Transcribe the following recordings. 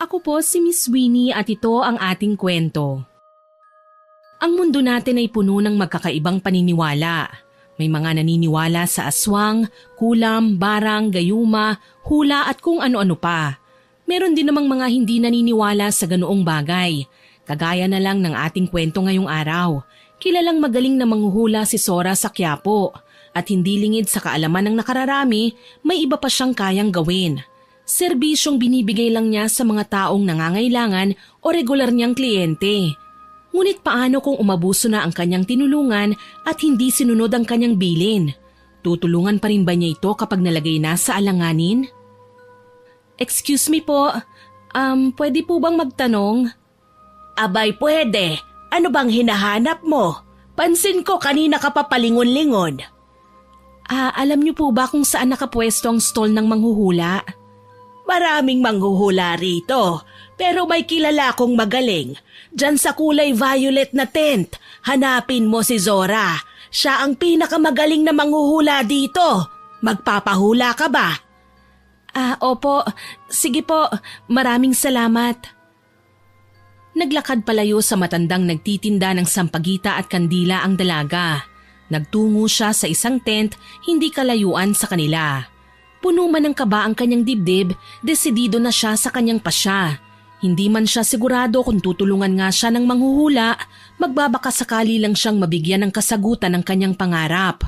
Ako po si Miss Winnie at ito ang ating kwento. Ang mundo natin ay puno ng magkakaibang paniniwala. May mga naniniwala sa aswang, kulam, barang, gayuma, hula at kung ano-ano pa. Meron din namang mga hindi naniniwala sa ganoong bagay. Kagaya na lang ng ating kwento ngayong araw. Kilalang magaling na manghuhula si Zora sa Quiapo at hindi lingid sa kaalaman ng nakararami, may iba pa siyang kayang gawin. Serbisyong binibigay lang niya sa mga taong nangangailangan o regular niyang kliyente. Ngunit paano kung umabuso na ang kanyang tinulungan at hindi sinunod ang kanyang bilin? Tutulungan pa rin ba niya ito kapag nalagay na sa alanganin? Excuse me po, pwede po bang magtanong? Abay, pwede. Ano bang hinahanap mo? Pansin ko kanina ka pa palingon-lingon. Alam niyo po ba kung saan nakapwesto ang stall ng manghuhula? Maraming manghuhula rito, pero may kilala akong magaling. Diyan sa kulay violet na tent, hanapin mo si Zora. Siya ang pinakamagaling na manghuhula dito. Magpapahula ka ba? Opo. Sige po, maraming salamat. Naglakad palayo sa matandang nagtitinda ng sampagita at kandila ang dalaga. Nagtungo siya sa isang tent, hindi kalayuan sa kanila. Puno man ng kaba ang kanyang dibdib, desidido na siya sa kanyang pasya. Hindi man siya sigurado kung tutulungan nga siya ng manghuhula, magbabakasakali lang siyang mabigyan ng kasagutan ng kanyang pangarap.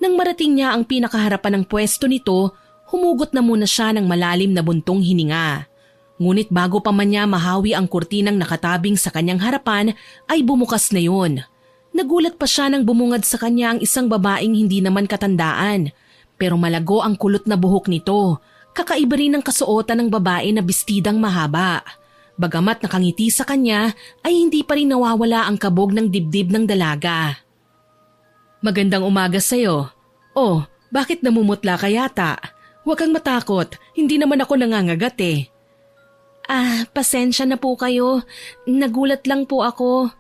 Nang marating niya ang pinakaharapan ng pwesto nito, humugot na muna siya ng malalim na buntong hininga. Ngunit bago pa man niya mahawi ang kurtinang nakatabing sa kanyang harapan, ay bumukas na yun. Nagulat pa siya nang bumungad sa kanya ang isang babaeng hindi naman katandaan. Pero malago ang kulot na buhok nito. Kakaiba rin ang kasuotan ng babae na bestidang mahaba. Bagamat nakangiti sa kanya, ay hindi pa rin nawawala ang kabog ng dibdib ng dalaga. Magandang umaga sa'yo. Oh, bakit namumutla ka yata? Huwag kang matakot, hindi naman ako nangangagat eh. Pasensya na po kayo. Nagulat lang po ako.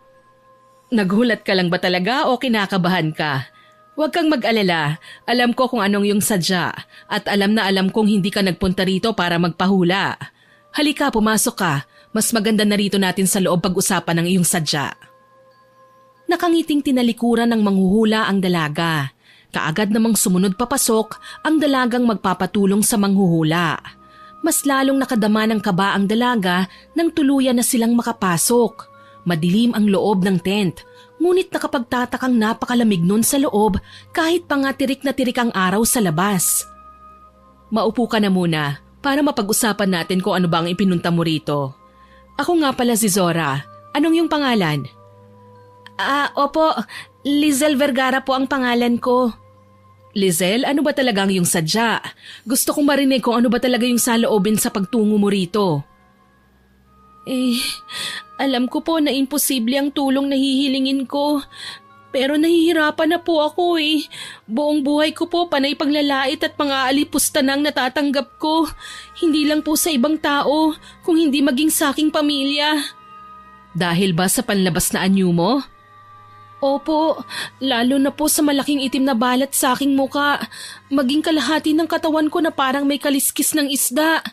Nagulat ka lang ba talaga o kinakabahan ka? Huwag kang mag-alala, alam ko kung anong yung sadya at alam na alam kong hindi ka nagpunta rito para magpahula. Halika, pumasok ka. Mas maganda na rito natin sa loob pag-usapan ng iyong sadya. Nakangiting tinalikuran ng manghuhula ang dalaga. Kaagad namang sumunod papasok ang dalagang magpapatulong sa manghuhula. Mas lalong nakadama ng kaba ang dalaga nang tuluyan na silang makapasok. Madilim ang loob ng tent. Ngunit nakapagtatakang napakalamig nun sa loob kahit pa nga tirik na tirik ang araw sa labas. Maupo ka na muna para mapag-usapan natin kung ano ba ang ipinunta mo rito. Ako nga pala si Zora. Anong yung pangalan? Opo, Lizel Vergara po ang pangalan ko. Lizel, ano ba talagang yung sadya? Gusto kong marinig kung ano ba talaga yung saloobin sa pagtungo mo rito. Alam ko po na imposible ang tulong na hihilingin ko. Pero nahihirapan na po ako eh. Buong buhay ko po panay panglalait at pang-aalipusta nang natatanggap ko. Hindi lang po sa ibang tao, kung hindi maging sa aking pamilya. Dahil ba sa panlabas na anyo mo? Opo, lalo na po sa malaking itim na balat sa aking muka. Maging kalahati ng katawan ko na parang may kaliskis ng isda.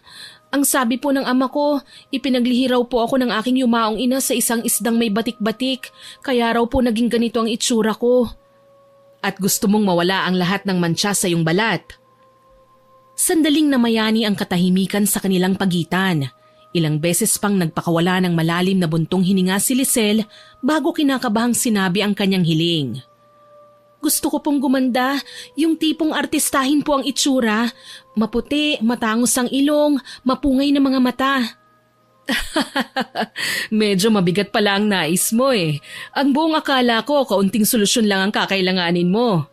Ang sabi po ng ama ko, ipinaglihi raw po ako ng aking yumaong ina sa isang isdang may batik-batik, kaya raw po naging ganito ang itsura ko. At gusto mong mawala ang lahat ng mantsa sa iyong balat? Sandaling namayani ang katahimikan sa kanilang pagitan. Ilang beses pang nagpakawala ng malalim na buntong hininga si Lizel bago kinakabahang sinabi ang kanyang hiling. Gusto ko pong gumanda, yung tipong artistahin po ang itsura. Maputi, matangos ang ilong, mapungay na mga mata. Medyo mabigat pala ang nais mo eh. Ang buong akala ko, kaunting solusyon lang ang kakailanganin mo.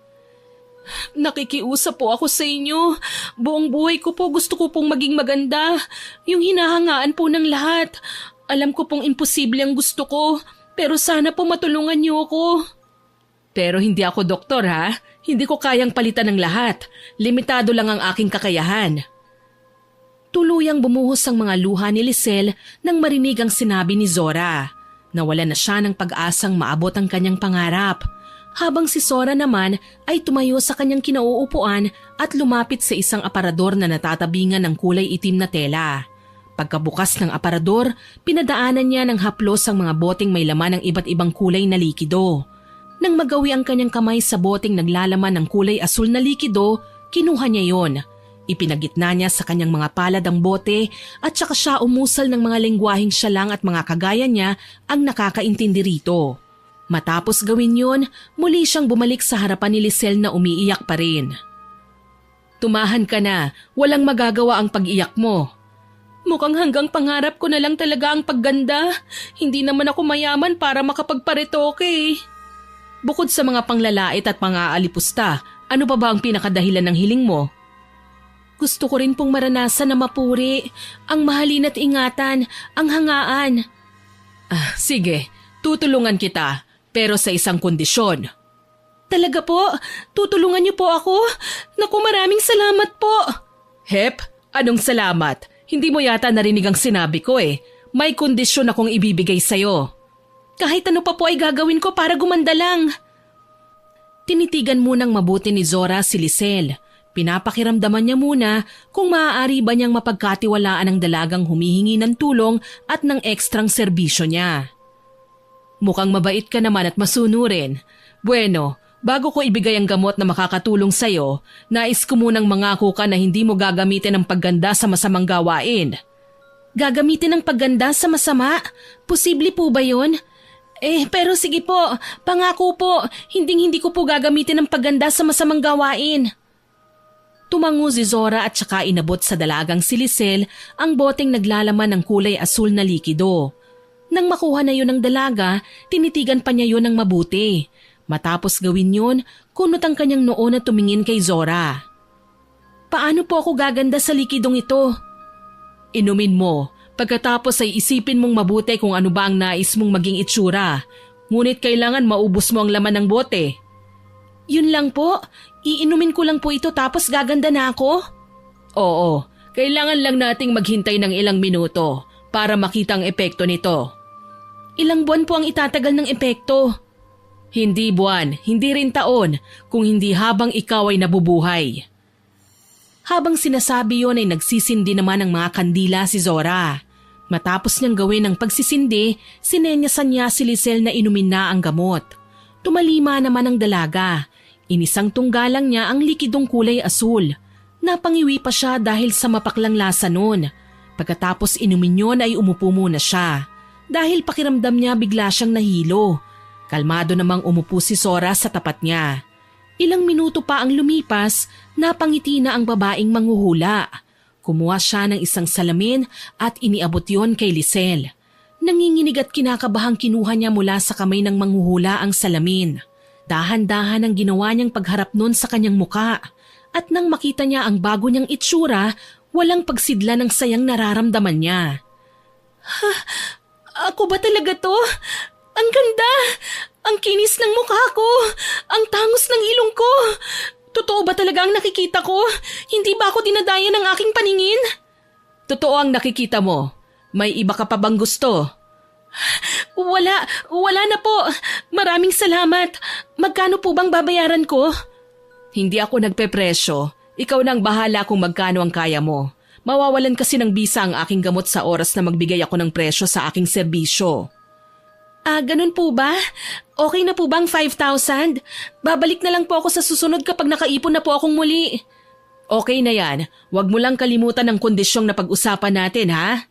Nakikiusap po ako sa inyo. Buong buhay ko po gusto ko pong maging maganda. Yung hinahangaan po ng lahat. Alam ko pong imposible ang gusto ko, pero sana po matulungan niyo ako. Pero hindi ako doktor ha. Hindi ko kayang palitan ng lahat. Limitado lang ang aking kakayahan. Tuluyang bumuhos ang mga luha ni Lizel nang marinig ang sinabi ni Zora. Nawala na siya ng pag-asang maabot ang kanyang pangarap. Habang si Zora naman ay tumayo sa kanyang kinauupuan at lumapit sa isang aparador na natatabingan ng kulay itim na tela. Pagkabukas ng aparador, pinadaanan niya ng haplos ang mga boteng may laman ng iba't ibang kulay na likido. Nang magawi ang kanyang kamay sa boteng naglalaman ng kulay asul na likido, kinuha niya yon. Ipinagitna niya sa kanyang mga palad ang bote at saka siya umusal ng mga lengguaheng siya lang at mga kagaya niya ang nakakaintindi rito. Matapos gawin yon, muli siyang bumalik sa harapan ni Lisel na umiiyak pa rin. Tumahan ka na, walang magagawa ang pag-iyak mo. Mukhang hanggang pangarap ko na lang talaga ang pagganda. Hindi naman ako mayaman para makapagparetoke eh. Bukod sa mga panglalait at pang-aalipusta, ano pa ba ang pinakadahilan ng hiling mo? Gusto ko rin pong maranasan na mapuri, ang mahalin at ingatan, ang hangaan. Sige, tutulungan kita, pero sa isang kondisyon. Talaga po? Tutulungan niyo po ako? Naku, maraming salamat po. Hep, anong salamat? Hindi mo yata narinig ang sinabi ko eh. May kondisyon akong ibibigay sa'yo. Kahit ano pa po ay gagawin ko para gumanda lang. Tinitigan munang mabuti ni Zora si Lisel. Pinapakiramdaman niya muna kung maaari ba niyang mapagkatiwalaan ang dalagang humihingi ng tulong at ng ekstrang serbisyo niya. Mukhang mabait ka naman at masunurin. Bueno, bago ko ibigay ang gamot na makakatulong sa'yo, nais ko munang mangako ka na hindi mo gagamitin ang pagganda sa masamang gawain. Gagamitin ang pagganda sa masama? Posible po ba yun? Pero sige po, pangako po, hindi ko po gagamitin ang pagganda sa masamang gawain. Tumango si Zora at saka inabot sa dalagang si Lisel ang boteng naglalaman ng kulay asul na likido. Nang makuha na yun ng dalaga, tinitigan pa niya yun ng mabuti. Matapos gawin yun, kunot ang kanyang noo na tumingin kay Zora. Paano po ako gaganda sa likidong ito? Inumin mo, pagkatapos ay isipin mong mabuti kung ano ba ang nais mong maging itsura. Ngunit kailangan maubos mo ang laman ng bote. Yun lang po? Iinumin ko lang po ito tapos gaganda na ako? Oo, kailangan lang nating maghintay ng ilang minuto para makita ang epekto nito. Ilang buwan po ang itatagal ng epekto? Hindi buwan, hindi rin taon, kung hindi habang ikaw ay nabubuhay. Habang sinasabi yon ay nagsisindi naman ang mga kandila si Zora. Matapos niyang gawin ang pagsisindi, sinenyasan niya si Lisel na inumin na ang gamot. Tumalima naman ang dalaga. Inisang tunggalang niya ang likidong kulay asul. Napangiwi pa siya dahil sa mapaklang lasa nun. Pagkatapos inumin yun ay umupo muna siya. Dahil pakiramdam niya bigla siyang nahilo. Kalmado namang umupo si Zora sa tapat niya. Ilang minuto pa ang lumipas, napangiti na ang babaeng manghuhula. Kumuha siya ng isang salamin at iniabot yon kay Lisel. Nanginginig at kinakabahang kinuha niya mula sa kamay ng manghuhula ang salamin. Dahan-dahan ang ginawa niyang pagharap nun sa kanyang muka. At nang makita niya ang bago niyang itsura, walang pagsidla ng sayang nararamdaman niya. Ako ba talaga to? Ang ganda! Ang kinis ng mukha ko! Ang tangos ng ilong ko! Totoo ba talaga ang nakikita ko? Hindi ba ako dinadaya ng aking paningin? Totoo ang nakikita mo. May iba ka pa bang gusto? Wala na po. Maraming salamat. Magkano po bang babayaran ko? Hindi ako nagpepresyo. Ikaw nang bahala kung magkano ang kaya mo. Mawawalan kasi ng bisa ang aking gamot sa oras na magbigay ako ng presyo sa aking serbisyo. Ganun po ba? Okay na po bang 5,000? Babalik na lang po ako sa susunod kapag nakaipon na po akong muli. Okay na yan. Huwag mo lang kalimutan ang kondisyong na pag-usapan natin, ha?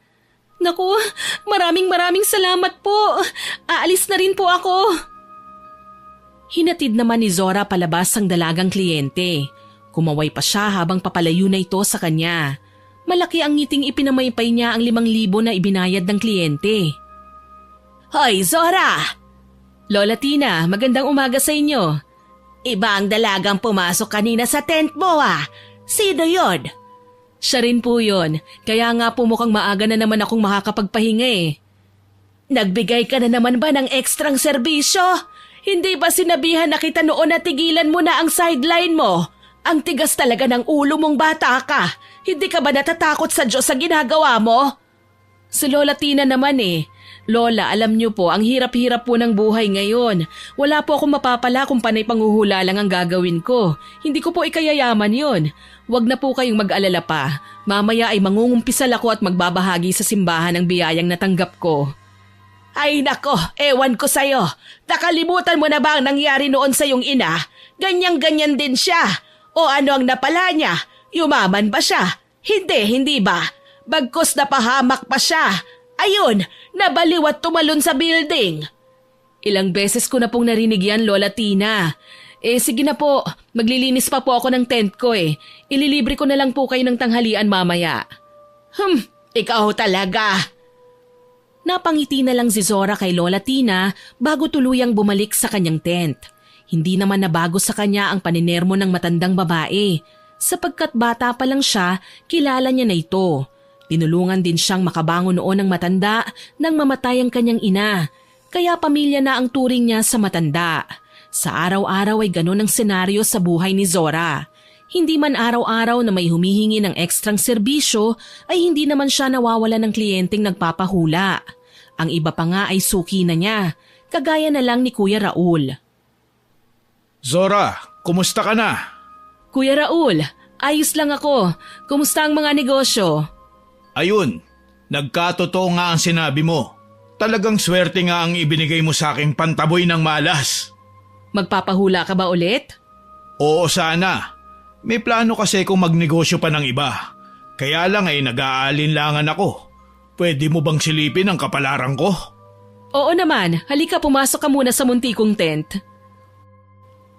Naku, maraming salamat po. Aalis na rin po ako. Hinatid naman ni Zora palabas ang dalagang kliyente. Kumaway pa siya habang papalayo na ito sa kanya. Malaki ang ngiting ipinamaypay niya ang 5,000 na ibinayad ng kliyente. Hoy, Zora! Lola Tina, magandang umaga sa inyo. Iba ang dalagang pumasok kanina sa tent mo ah. Sino yon? Siya rin po yun. Kaya nga po mukhang maaga na naman akong makakapagpahinga eh. Nagbigay ka na naman ba ng ekstrang serbisyo? Hindi ba sinabihan na kita noon na tigilan mo na ang sideline mo? Ang tigas talaga ng ulo mong bata ka. Hindi ka ba natatakot sa Diyos sa ginagawa mo? Si Lola Tina naman eh. Lola, alam niyo po, ang hirap-hirap po ng buhay ngayon. Wala po akong mapapala kung panay panghuhula lang ang gagawin ko. Hindi ko po ikayayaman yon. Huwag na po kayong mag-alala pa. Mamaya ay mangungumpisal ako at magbabahagi sa simbahan ng biyayang natanggap ko. Ay nako, ewan ko sa'yo. Nakalimutan mo na ba ang nangyari noon sa iyong ina? Ganyang-ganyan din siya. O ano ang napala niya? Yumaman ba siya? Hindi ba? Bagkus napahamak pa siya. Ayun, nabaliw at tumalon sa building. Ilang beses ko na pong narinig yan, Lola Tina. Sige na po, maglilinis pa po ako ng tent ko eh. Ililibre ko na lang po kayo ng tanghalian mamaya. Ikaw talaga. Napangiti na lang si Zora kay Lola Tina bago tuluyang bumalik sa kanyang tent. Hindi naman nabago sa kanya ang paninermo ng matandang babae. Sapagkat bata pa lang siya, kilala niya na ito. Tinulungan din siyang makabangon noon ng matanda nang mamatay ang kanyang ina. Kaya pamilya na ang turing niya sa matanda. Sa araw-araw ay ganun ang senaryo sa buhay ni Zora. Hindi man araw-araw na may humihingi ng ekstrang serbisyo ay hindi naman siya nawawala ng kliyenteng nagpapahula. Ang iba pa nga ay suki na niya, kagaya na lang ni Kuya Raul. Zora, kumusta ka na? Kuya Raul, ayos lang ako. Kumusta ang mga negosyo? Ayun, nagkatotoo nga ang sinabi mo. Talagang swerte nga ang ibinigay mo sa aking pantaboy ng malas. Magpapahula ka ba ulit? Oo sana. May plano kasi kung magnegosyo pa ng iba. Kaya lang ay nag-aalinlangan ako. Pwede mo bang silipin ang kapalaran ko? Oo naman, halika pumasok ka muna sa munti kong tent.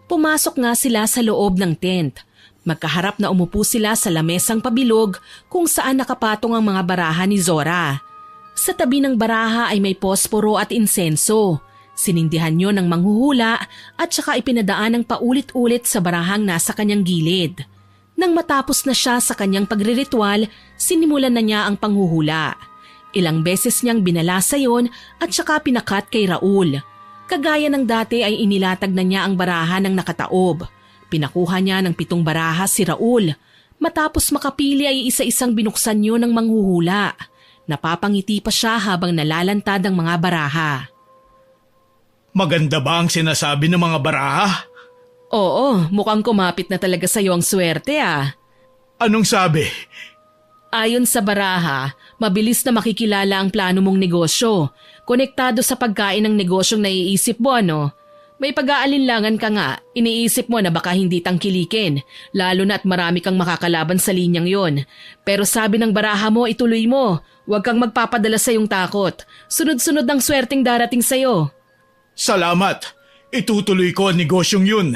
Pumasok nga sila sa loob ng tent. Magkaharap na umupo sila sa lamesang pabilog kung saan nakapatong ang mga baraha ni Zora. Sa tabi ng baraha ay may posporo at insenso. Sinindihan yon ng manghuhula at saka ipinadaan ng paulit-ulit sa barahang nasa kanyang gilid. Nang matapos na siya sa kanyang pagriritual, sinimulan na niya ang panghuhula. Ilang beses niyang binalasa yon at saka pinakat kay Raul. Kagaya ng dati ay inilatag na niya ang baraha ng nakataob. Pinakuha niya ng 7 baraha si Raul. Matapos makapili ay isa-isang binuksan niyo ng manghuhula. Napapangiti pa siya habang nalalantad ang mga baraha. Maganda ba ang sinasabi ng mga baraha? Oo, mukhang kumapit na talaga sa'yo ang swerte ah. Anong sabi? Ayon sa baraha, mabilis na makikilala ang plano mong negosyo. Konektado sa pagkain ng negosyong naiisip mo ano? May pag-aalinlangan ka nga, iniisip mo na baka hindi tangkilikin, lalo na at marami kang makakalaban sa linyang yon. Pero sabi ng baraha mo, ituloy mo. Huwag kang magpapadala sa iyong takot. Sunod-sunod ang swerteng darating sa'yo. Salamat! Itutuloy ko ang negosyong yun.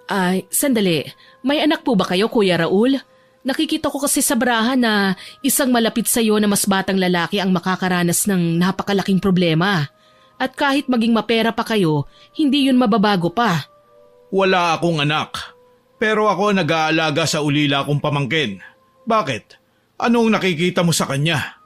Ay, sandali. May anak po ba kayo, Kuya Raul? Nakikita ko kasi sa baraha na isang malapit sa iyo na mas batang lalaki ang makakaranas ng napakalaking problema. At kahit maging mapera pa kayo, hindi yun mababago pa. Wala akong anak. Pero ako nag-aalaga sa ulila kong pamangkin. Bakit? Anong nakikita mo sa kanya?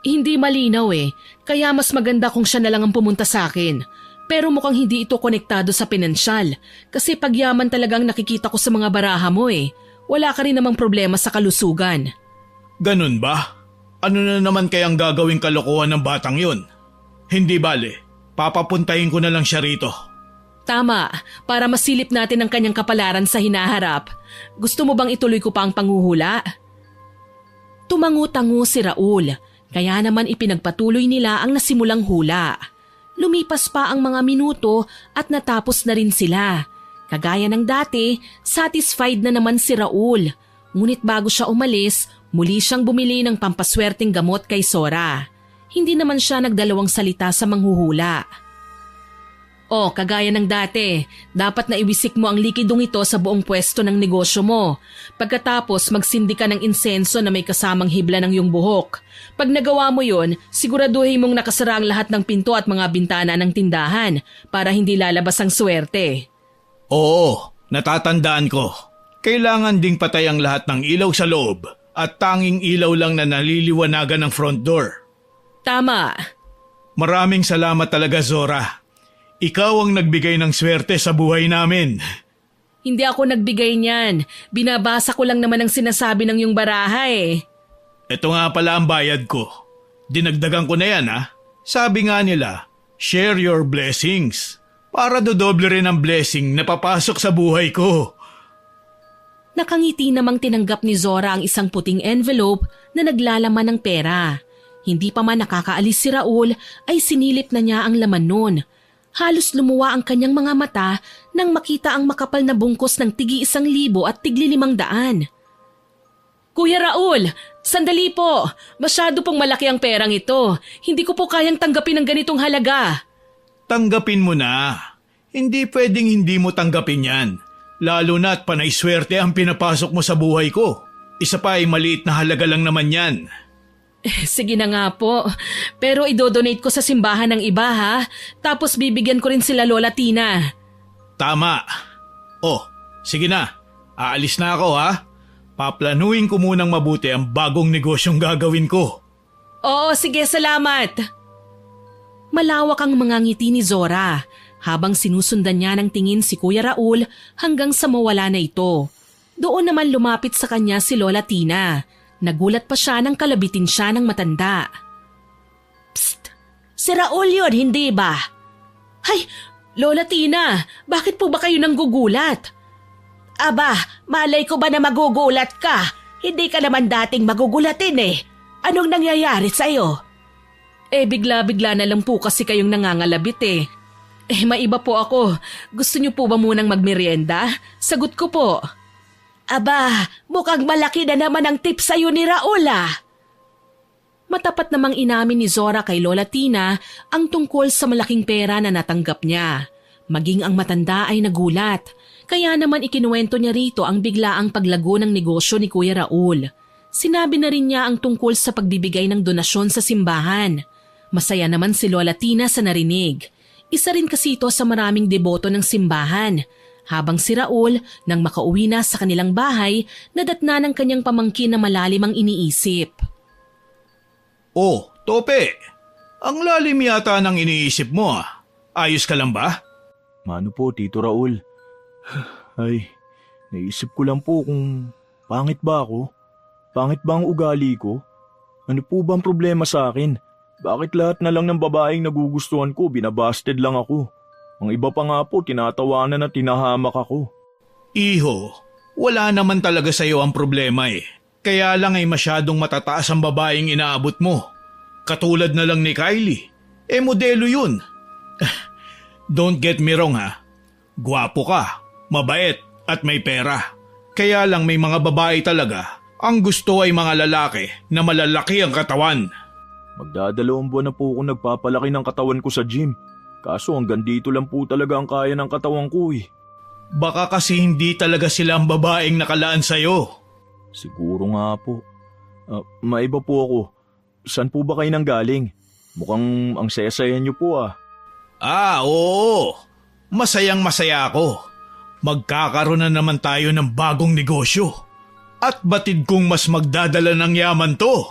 Hindi malinaw eh. Kaya mas maganda kung siya na lang ang pumunta sa akin. Pero mukhang hindi ito konektado sa pinansyal. Kasi pagyaman talagang nakikita ko sa mga baraha mo eh. Wala ka rin namang problema sa kalusugan. Ganun ba? Ano na naman kayang gagawing kalokohan ng batang yun? Hindi bale. Papapuntahin ko na lang siya rito. Tama, para masilip natin ang kanyang kapalaran sa hinaharap. Gusto mo bang ituloy ko pa ang panghuhula? Tumangu-tangu si Raul, kaya naman ipinagpatuloy nila ang nasimulang hula. Lumipas pa ang mga minuto at natapos na rin sila. Kagaya ng dati, satisfied na naman si Raul. Ngunit bago siya umalis, muli siyang bumili ng pampaswerteng gamot kay Zora. Hindi naman siya nagdalawang salita sa manghuhula. O, kagaya ng dati, dapat na iwisik mo ang likidong ito sa buong pwesto ng negosyo mo. Pagkatapos, magsindi ka ng insenso na may kasamang hibla ng iyong buhok. Pag nagawa mo yun, siguraduhin mong nakasara ang lahat ng pinto at mga bintana ng tindahan para hindi lalabas ang swerte. Oo, natatandaan ko. Kailangan ding patay ang lahat ng ilaw sa loob at tanging ilaw lang na naliliwanagan ng front door. Tama. Maraming salamat talaga, Zora. Ikaw ang nagbigay ng swerte sa buhay namin. Hindi ako nagbigay niyan. Binabasa ko lang naman ang sinasabi ng iyong baraha eh. Ito nga pala ang bayad ko. dinagdagan ko na yan ha. Sabi nga nila, share your blessings. Para dodoble rin ang blessing na papasok sa buhay ko. Nakangiti namang tinanggap ni Zora ang isang puting envelope na naglalaman ng pera. Hindi pa man nakakaalis si Raul ay sinilip na niya ang laman nun. Halos lumuwa ang kanyang mga mata nang makita ang makapal na bungkos ng tig-1,000 at tig-500. Kuya Raul, sandali po. Masyado pong malaki ang perang ito. Hindi ko po kayang tanggapin ang ganitong halaga. Tanggapin mo na. Hindi pwedeng hindi mo tanggapin yan. Lalo na't panay swerte ang pinapasok mo sa buhay ko. Isa pa ay maliit na halaga lang naman yan. Sige na nga po. Pero idodonate ko sa simbahan ng iba ha. Tapos bibigyan ko rin sila Lola Tina. Tama. Oh, sige na. Aalis na ako ha. Paplanuin ko munang mabuti ang bagong negosyong gagawin ko. Oo, sige, salamat. Malawak ang mga ngiti ni Zora habang sinusundan niya ng tingin si Kuya Raul hanggang sa mawala na ito. Doon naman lumapit sa kanya si Lola Tina. Nagulat pa siya nang kalabitin siya ng matanda. Psst! Si Raul yun, hindi ba? Hay, Lola Tina, bakit po ba kayo nanggugulat? Aba, malay ko ba na magugulat ka? Hindi ka naman dating magugulatin eh. Anong nangyayari sa'yo? Bigla-bigla na lang po kasi kayong nangangalabit eh. Maiba po ako. Gusto niyo po ba munang magmerienda? Sagot ko po. Aba, mukhang malaki na naman ang tip sa'yo ni Raul ah. Matapat namang inamin ni Zora kay Lola Tina ang tungkol sa malaking pera na natanggap niya. Maging ang matanda ay nagulat. Kaya naman ikinuwento niya rito ang biglaang paglago ng negosyo ni Kuya Raul. Sinabi na rin niya ang tungkol sa pagbibigay ng donasyon sa simbahan. Masaya naman si Lola Tina sa narinig. Isa rin kasi ito sa maraming deboto ng simbahan. Habang si Raul, nang makauwi na sa kanilang bahay, nadatna ng kanyang pamangkin na malalim ang iniisip. Oh, Tope! Ang lalim yata ng iniisip mo ah. Ayos ka lang ba? Mano po, Tito Raul. Ay, naisip ko lang po kung pangit ba ako? Pangit ba ang ugali ko? Ano po ba ang problema sa akin? Bakit lahat na lang ng babaeng nagugustuhan ko, binabasted lang ako? Ang iba pa nga po, tinatawanan at tinahamak ako. Iho, wala naman talaga sa'yo ang problema eh. Kaya lang ay masyadong matataas ang babaeng inaabot mo. Katulad na lang ni Kylie. Modelo yun. Don't get me wrong ha. Gwapo ka, mabait at may pera. Kaya lang may mga babae talaga. Ang gusto ay mga lalaki na malalaki ang katawan. Magdadalawang buwan na po ako nagpapalaki ng katawan ko sa gym. Kaso hanggang dito lang po talaga ang kaya ng katawan ko eh. Baka kasi hindi talaga sila ang babaeng nakalaan sa'yo. Siguro nga po. Maiba po ako. Saan po ba kayo nanggaling? Mukhang ang saya-saya niyo po ah. Oo. Masayang masaya ako. Magkakaroon na naman tayo ng bagong negosyo. At batid kong mas magdadala ng yaman to.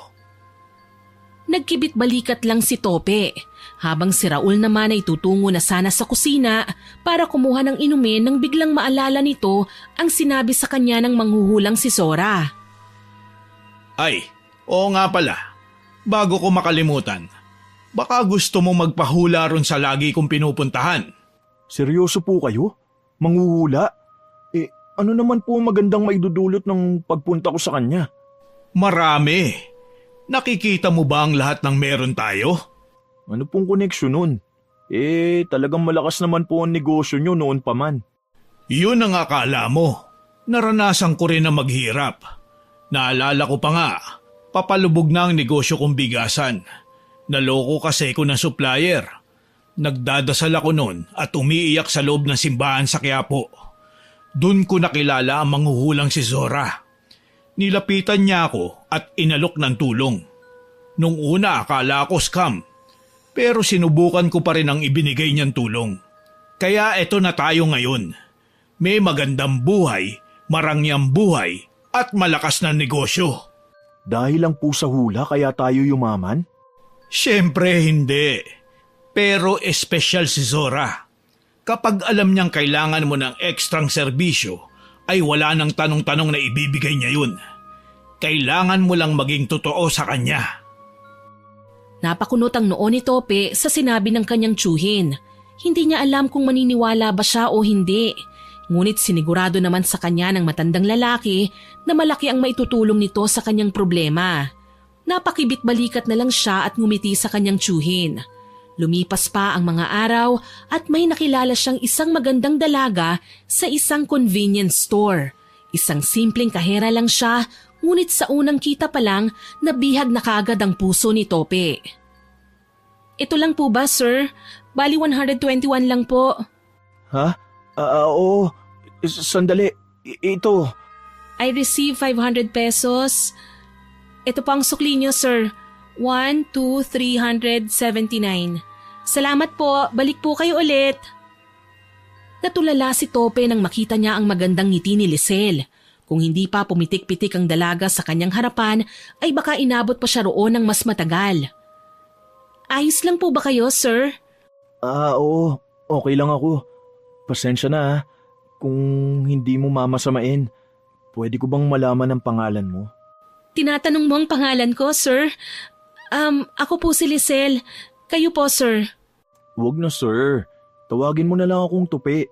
Nagkibit balikat lang si Tope, habang si Raul naman ay tutungo na sana sa kusina para kumuha ng inumin nang biglang maalala nito ang sinabi sa kanya ng manghuhulang si Zora. Ay, oo nga pala. Bago ko makalimutan, baka gusto mo magpahula ron sa lagi kong pinupuntahan. Seryoso po kayo? Manghuhula? Ano naman po magandang maidudulot ng pagpunta ko sa kanya? Marami. Nakikita mo ba ang lahat ng meron tayo? Ano pong koneksyon nun? Talagang malakas naman po ang negosyo nyo noon pa man. Yun ang akala mo. Naranasan ko rin na maghirap. Naalala ko pa nga, papalubog na ang negosyo kong bigasan. Naloko kasi ko ng supplier. Nagdadasal ako noon at umiiyak sa loob ng simbahan sa Quiapo. Doon ko nakilala ang manghuhulang si Zora. Nilapitan niya ako at inalok ng tulong. Nung una akala ko scam, pero sinubukan ko pa rin ang ibinigay niyang tulong. Kaya eto na tayo ngayon. May magandang buhay, marangyang buhay at malakas na negosyo. Dahil lang po sa hula kaya tayo yumaman? Siyempre hindi. Pero espesyal si Zora. Kapag alam niyang kailangan mo ng ekstrang serbisyo, ay wala nang tanong-tanong na ibibigay niya yun. Kailangan mo lang maging totoo sa kanya. Napakunot ang noo ni Tope sa sinabi ng kanyang tiyuhin. Hindi niya alam kung maniniwala ba siya o hindi. Ngunit sinigurado naman sa kanya ng matandang lalaki na malaki ang maitutulong nito sa kanyang problema. Napakibit-balikat na lang siya at ngumiti sa kanyang tiyuhin. Lumipas pa ang mga araw at may nakilala siyang isang magandang dalaga sa isang convenience store. Isang simpleng kahera lang siya, ngunit sa unang kita pa lang nabihag na kaagad ang puso ni Tope. Ito lang po ba, sir? Bali 121 lang po. Ha? Oo. Sandali. Ito. I receive 500 pesos. Ito po ang sukli niyo, sir. 1,2,379. Salamat po. Balik po kayo ulit. Natulala si Tope nang makita niya ang magandang ngiti ni Lisel. Kung hindi pa pumitik-pitik ang dalaga sa kanyang harapan, ay baka inabot pa siya roon ng mas matagal. Ayos lang po ba kayo, sir? Oo. Okay lang ako. Pasensya na kung hindi mo mamasamain. Pwede ko bang malaman ang pangalan mo? Tinatanong mo ang pangalan ko, sir? Ako po si Lisel. Kayo po, sir. Huwag na, sir. Tawagin mo na lang akong Tupi.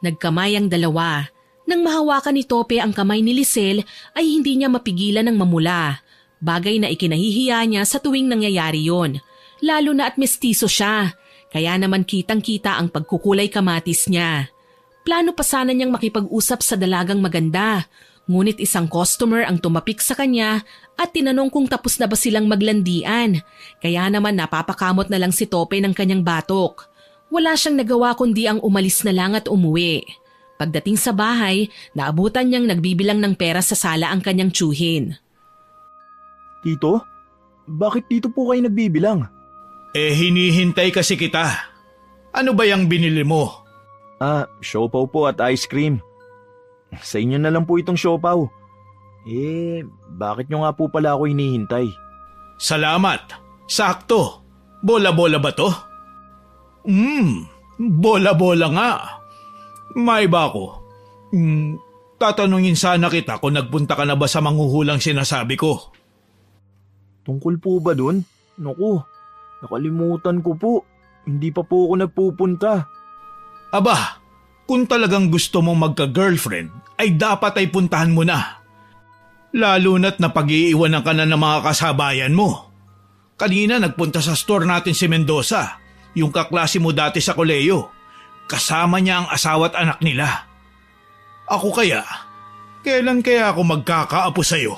Nagkamay ang dalawa. Nang mahawakan ni Tope ang kamay ni Lisel ay hindi niya mapigilan ng mamula. Bagay na ikinahihiya niya sa tuwing nangyayari yon. Lalo na at mestizo siya. Kaya naman kitang-kita ang pagkukulay kamatis niya. Plano pa sana niyang makipag-usap sa dalagang maganda. Ngunit isang customer ang tumapik sa kanya at tinanong kung tapos na ba silang maglandian. Kaya naman napapakamot na lang si Tope ng kanyang batok. Wala siyang nagawa kundi ang umalis na lang at umuwi. Pagdating sa bahay, naabutan niyang nagbibilang ng pera sa sala ang kanyang tiyuhin. Tito? Bakit dito po kayo nagbibilang? Hinihintay kasi kita. Ano ba yung binili mo? Siopaw po at ice cream. Sa inyo na lang po itong siopaw. Bakit nyo nga po pala ako hinihintay? Salamat. Sakto. Bola-bola ba to? Bola-bola nga. May ba ako? Tatanungin sana kita kung nagpunta ka na ba sa manghuhulang sinasabi ko. Tungkol po ba dun? Naku, nakalimutan ko po. Hindi pa po ako nagpupunta. Aba, kung talagang gusto mong magka-girlfriend, ay dapat ay puntahan mo na. Lalo na't napag-iiwanan ka na ng mga kasabayan mo. Kanina nagpunta sa store natin si Mendoza, yung kaklase mo dati sa koleyo. Kasama niya ang asawa at anak nila. Ako kaya, kailan kaya ako magkakaapo sa'yo?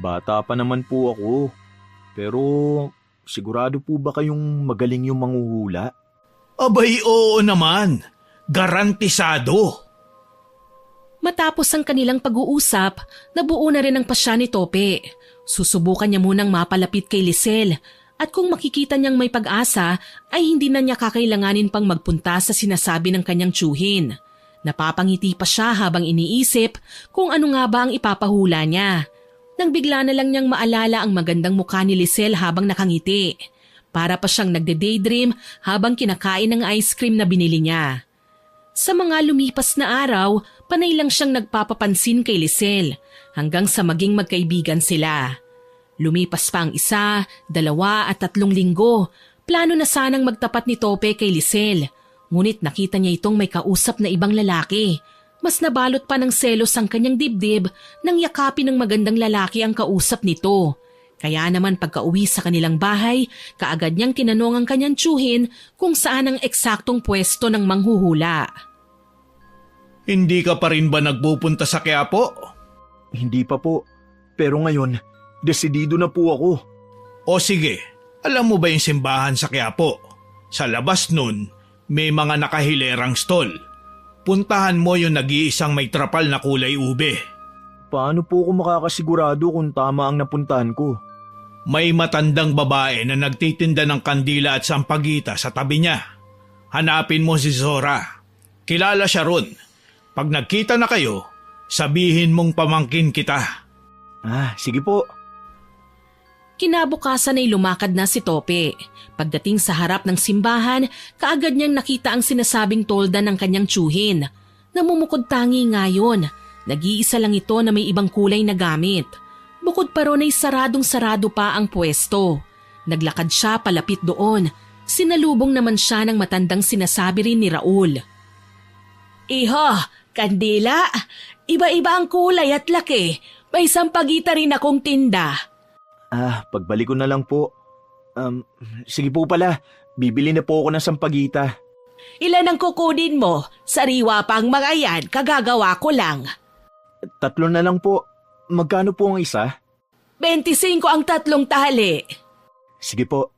Bata pa naman po ako. Pero sigurado po ba kayong magaling yung manghuhula? Abay, oo naman. Garantisado. Matapos ang kanilang pag-uusap, nabuo na rin ang pasya ni Tope. Susubukan niya munang mapalapit kay Lisel at kung makikita niyang may pag-asa ay hindi na niya kakailanganin pang magpunta sa sinasabi ng kanyang tiyuhin. Napapangiti pa siya habang iniisip kung ano nga ba ang ipapahula niya. Nang bigla na lang niyang maalala ang magandang mukha ni Lisel habang nakangiti. Para pa siyang nagde-daydream habang kinakain ng ice cream na binili niya. Sa mga lumipas na araw, panay lang siyang nagpapapansin kay Lisel hanggang sa maging magkaibigan sila. Lumipas pa ang 1, 2 at 3 linggo. Plano na sanang magtapat ni Tope kay Lisel. Ngunit nakita niya itong may kausap na ibang lalaki. Mas nabalot pa ng selos ang kanyang dibdib nang yakapin ng magandang lalaki ang kausap nito. Kaya naman pagka-uwi sa kanilang bahay, kaagad niyang tinanong ang kanyang tiyuhin kung saan ang eksaktong pwesto ng manghuhula. Hindi ka pa rin ba nagpupunta sa Quiapo? Hindi pa po. Pero ngayon, desidido na po ako. O sige, alam mo ba yung simbahan sa Quiapo? Sa labas nun, may mga nakahilerang stall. Puntahan mo yung nag-iisang may trapal na kulay ube. Paano po ako makakasigurado kung tama ang napuntahan ko? May matandang babae na nagtitinda ng kandila at sampagita sa tabi niya. Hanapin mo si Zora. Kilala siya ron. Pag nagkita na kayo, sabihin mong pamangkin kita. Sige po. Kinabukasan ay lumakad na si Tope. Pagdating sa harap ng simbahan, kaagad niyang nakita ang sinasabing tolda ng kanyang tiyuhin. Namumukod tangi ngayon. Nag-iisa lang ito na may ibang kulay na gamit. Bukod pa ron ay saradong-sarado pa ang pwesto. Naglakad siya palapit doon. Sinalubong naman siya ng matandang sinasabi rin ni Raul. Iho, Kandila, iba-iba ang kulay at laki. May sampagita rin akong tinda. Pagbalik ko na lang po. Sige po pala, bibili na po ako ng sampagita. Ilan ang kukunin mo? Sariwa pang mga yan, kagagawa ko lang. 3 na lang po. Magkano po ang isa? 25 ang 3 tali. Sige po.